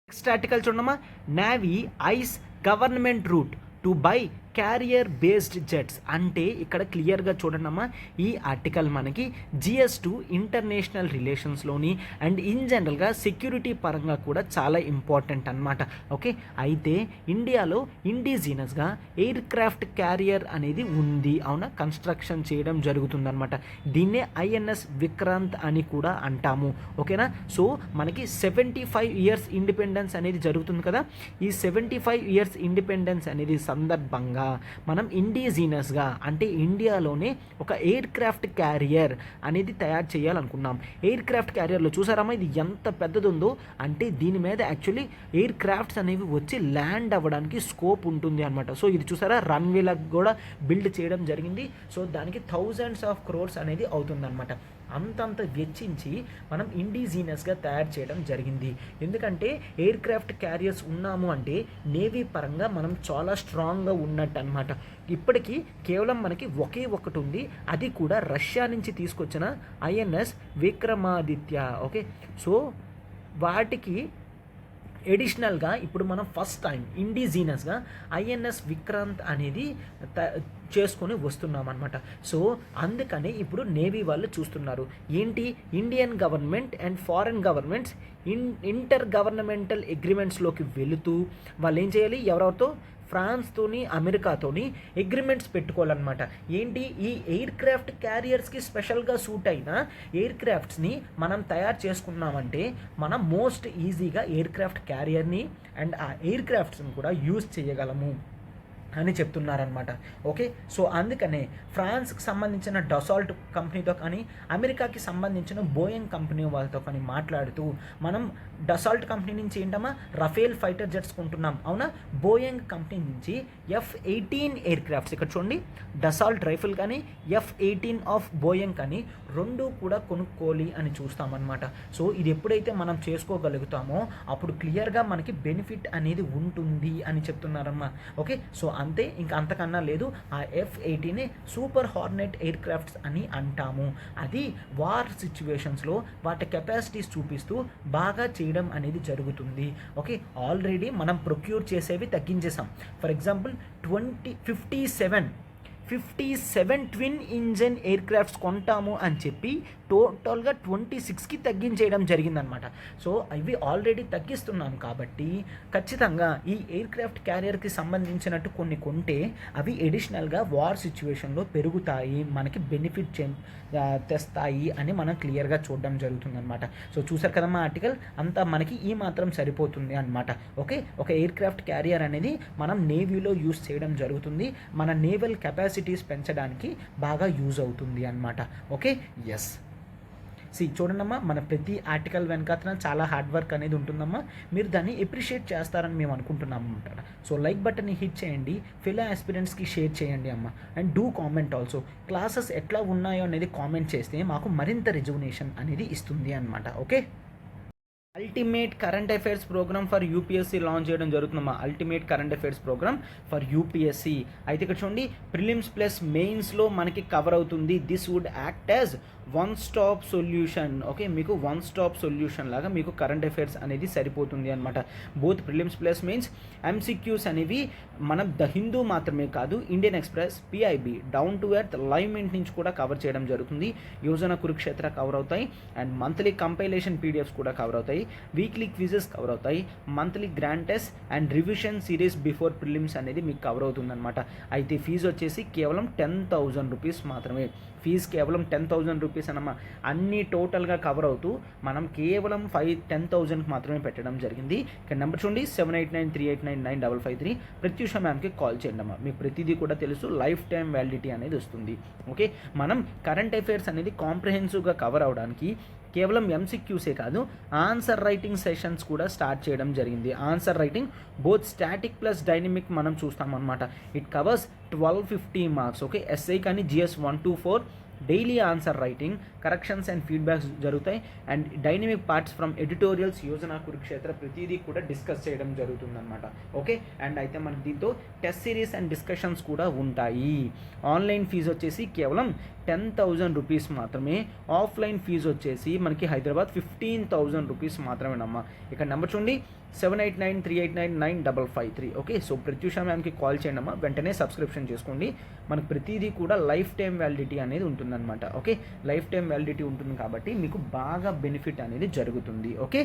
నెక్స్ట్ ఆర్టికల్ చూడమ్మా, navy eyes government route to buy carrier based jets. అంటే ఇక్కడ క్లియర్గా చూడండమ్మా, ఈ ఆర్టికల్ మనకి GS2 ఇంటర్నేషనల్ రిలేషన్స్లోని అండ్ ఇన్ జనరల్గా సెక్యూరిటీ పరంగా కూడా చాలా ఇంపార్టెంట్ అనమాట. ఓకే, అయితే ఇండియాలో ఇండిజినస్గా ఎయిర్ క్రాఫ్ట్ క్యారియర్ అనేది ఉంది, అవునా, కన్స్ట్రక్షన్ చేయడం జరుగుతుందన్నమాట. దీన్నే INS విక్రాంత్ అని కూడా అంటాము. ఓకేనా, సో మనకి 75 ఇయర్స్ ఇండిపెండెన్స్ అనేది జరుగుతుంది కదా. ఈ 75 ఇయర్స్ ఇండిపెండెన్స్ అనేది సందర్భంగా మనం ఇండిజినస్గా అంటే ఇండియాలోనే ఒక ఎయిర్ క్రాఫ్ట్ క్యారియర్ అనేది తయారు చేయాలనుకున్నాం. ఎయిర్ క్రాఫ్ట్ క్యారియర్లో చూసారమ్మా ఇది ఎంత పెద్దది ఉందో, అంటే దీని మీద యాక్చువల్లీ ఎయిర్ క్రాఫ్ట్స్ అనేవి వచ్చి ల్యాండ్ అవ్వడానికి స్కోప్ ఉంటుంది అనమాట. సో ఇది చూసారా, రన్వేలకు కూడా బిల్డ్ చేయడం జరిగింది. సో దానికి థౌజండ్స్ ఆఫ్ క్రోర్స్ అనేది అవుతుందన్నమాట. అంతంత వెచ్చించి మనం ఇండిజినస్గా తయారు చేయడం జరిగింది. ఎందుకంటే ఎయిర్ క్రాఫ్ట్ క్యారియర్స్ ఉన్నాము అంటే నేవీ పరంగా మనం చాలా స్ట్రాంగ్గా ఉన్నట్టు అనమాట. ఇప్పటికీ కేవలం మనకి ఒకే ఒకటి ఉంది, అది కూడా రష్యా నుంచి తీసుకొచ్చిన INS విక్రమాదిత్య. ఓకే, సో వాటికి ఎడిషనల్గా ఇప్పుడు మనం ఫస్ట్ టైం ఇండిజినస్గా INS విక్రాంత్ అనేది చేసుకొని వస్తున్నాం అనమాట. సో అందుకని ఇప్పుడు నేవీ వాళ్ళు చూస్తున్నారు ఏంటి, Indian government and foreign governments intergovernmental అగ్రిమెంట్స్లోకి వెళుతూ వాళ్ళు ఏం చేయాలి, ఎవరెవరితో, ఫ్రాన్స్తోని అమెరికాతోని అగ్రిమెంట్స్ పెట్టుకోవాలన్నమాట. ఏంటి, ఈ ఎయిర్ క్రాఫ్ట్ క్యారియర్స్కి స్పెషల్గా సూట్ అయిన ఎయిర్ క్రాఫ్ట్స్ని మనం తయారు చేసుకున్నామంటే మనం మోస్ట్ ఈజీగా ఎయిర్ క్రాఫ్ట్ క్యారియర్ని అండ్ ఆ ఎయిర్ క్రాఫ్ట్స్ని కూడా యూజ్ చేయగలము అని చెప్తున్నారనమాట. ఓకే, సో అందుకనే ఫ్రాన్స్కి సంబంధించిన డసాల్ట్ కంపెనీతో కానీ, అమెరికాకి సంబంధించిన బోయింగ్ కంపెనీ వాళ్ళతో కానీ మాట్లాడుతూ మనం డసాల్ట్ కంపెనీ నుంచి ఏంటమ్మా రఫేల్ ఫైటర్ జెట్స్ కొంటున్నాం, అవునా, బోయింగ్ కంపెనీ నుంచి F-18 ఎయిర్ క్రాఫ్ట్స్, ఇక్కడ చూడండి డసాల్ట్ రైఫిల్ కానీ F-18 ఆఫ్ బోయింగ్ కానీ రెండు కూడా కొనుక్కోవాలి అని చూస్తామన్నమాట. సో ఇది ఎప్పుడైతే మనం చేసుకోగలుగుతామో అప్పుడు క్లియర్గా మనకి బెనిఫిట్ అనేది ఉంటుంది అని చెప్తున్నారమ్మా. ఓకే, సో అంతే, ఇంకా అంతకన్నా లేదు. ఆ F-18 super Hornet air crafts అని అంటాము. అది వార్ సిచ్యువేషన్స్లో వాటి కెపాసిటీస్ చూపిస్తూ బాగా చేయడం అనేది జరుగుతుంది. ఓకే, ఆల్రెడీ మనం ప్రొక్యూర్ చేసేవి తగ్గించేసాం. For example 57 57 twin engine aircrafts కొంటాము అని చెప్పి టోటల్గా 26కి తగ్గించేయడం జరిగిందనమాట. సో ఇవి ఆల్రెడీ తగ్గిస్తున్నాం కాబట్టి ఖచ్చితంగా ఈ ఎయిర్ క్రాఫ్ట్ క్యారియర్కి సంబంధించినట్టు కొన్ని కొంటే అవి ఎడిషనల్గా వార్ సిచ్యువేషన్లో పెరుగుతాయి, మనకి బెనిఫిట్ తెస్తాయి అని మనం క్లియర్గా చూడడం జరుగుతుందన్నమాట. సో చూసారు కదమ్మా ఆర్టికల్ అంతా మనకి ఈ మాత్రం సరిపోతుంది అనమాట. ఓకే, ఒక ఎయిర్ క్రాఫ్ట్ క్యారియర్ అనేది మనం నేవీలో యూస్ చేయడం జరుగుతుంది, మన నేవల్ కెపాసిటీస్ పెంచడానికి బాగా యూజ్ అవుతుంది అనమాట. Okay, yes. చూడండమ్మా, మన ప్రతి ఆర్టికల్ వెనకాతన చాలా హార్డ్ వర్క్ అనేది ఉంటుందమ్మా. మీరు దాన్ని ఎప్రిషియేట్ చేస్తారని మేము అనుకుంటున్నాము అంటారా. సో లైక్ బటన్ని హిట్ చేయండి, ఫెలో ఆస్పిరెంట్స్కి షేర్ చేయండి అమ్మ. And do comment also. Classes ఎట్లా ఉన్నాయో అనేది కామెంట్ చేస్తే మాకు మరింత రిజువనేషన్ అనేది ఇస్తుంది అనమాట. Okay, ultimate current affairs programme for UPSC launch చేయడం జరుగుతుందమ్మా. Ultimate current affairs programme for UPSC అయితే ఇక్కడ చూడండి, ప్రిలిమ్స్ ప్లస్ మెయిన్స్లో మనకి కవర్ అవుతుంది. This would act as one stop solution. Okay, మీకు వన్ స్టాప్ సొల్యూషన్ లాగా మీకు కరెంట్ అఫైర్స్ అనేది సరిపోతుంది అనమాట. Both prelims plus mains. MCQs అనేవి మనం ద హిందూ మాత్రమే కాదు, Indian Express, PIB, Down to Earth, Live Mint నుంచి కూడా కవర్ చేయడం జరుగుతుంది. యోజన కురుక్షేత్ర కవర్ అవుతాయి అండ్ మంత్లీ కంపైలేషన్ పీడిఎఫ్స్ కూడా కవర్ అవుతాయి. వీక్లీ క్విజెస్ కవర్ అవుతాయి, monthly grand test and revision series before prelims అనేది మీకు కవర్ అవుతుందన్నమాట. అయితే ఫీజు వచ్చేసి కేవలం 10,000 రూపీస్ మాత్రమే. ఫీజు కేవలం 10,000 రూపీస్ అన్నమా. అన్నీ టోటల్గా కవర్ అవుతూ మనం కేవలం 10,000కి మాత్రమే పెట్టడం జరిగింది. ఇక్కడ నెంబర్ చూడండి, 7893899553. ప్రత్యూష మ్యామ్కి కాల్ చేయండి అమ్మా. మీకు ప్రతిదీ కూడా తెలుసు, లైఫ్ టైం వ్యాలిడిటీ అనేది వస్తుంది. ఓకే, మనం కరెంట్ అఫైర్స్ అనేది కాంప్రహెన్సివ్గా కవర్ అవడానికి కేవలం ఎంసీక్యూసే కాదు, ఆన్సర్ రైటింగ్ సెషన్స్ కూడా స్టార్ట్ చేయడం జరిగింది. Answer writing both static plus dynamic మనం చూస్తామన్నమాట. It covers 1250 marks. Okay, essay కానీ GS 1 to 4 daily answer writing, corrections and feedbacks జరుగుతాయి. And dynamic parts from editorials, Yojana Kurukshetra ప్రతిదీ కూడా డిస్కస్ చేయడం జరుగుతుందన్నమాట. ఓకే, అండ్ అయితే మనకి దీంతో టెస్ట్ సిరీస్ అండ్ డిస్కషన్స్ కూడా ఉంటాయి. ఆన్లైన్ ఫీజు వచ్చేసి కేవలం 10,000 రూపీస్ మాత్రమే. ఆఫ్లైన్ ఫీజు వచ్చేసి మనకి హైదరాబాద్ 15,000 రూపీస్ మాత్రమేనమ్మా. ఇక్కడ నెంబర్ చూడండి, 7893899553. ఓకే, సో ప్రత్యూష మ్యామ్కి కాల్ చేయండి అమ్మా. వెంటనే సబ్స్క్రిప్షన్ చేసుకోండి. మనకు ప్రతిదీ కూడా లైఫ్ టైం వ్యాలిడిటీ అనేది ఉంటుందన్నమాట. ఓకే, లైఫ్ టైం వ్యాలిడిటీ ఉంటుంది కాబట్టి మీకు బాగా బెనిఫిట్ అనేది జరుగుతుంది. ఓకే.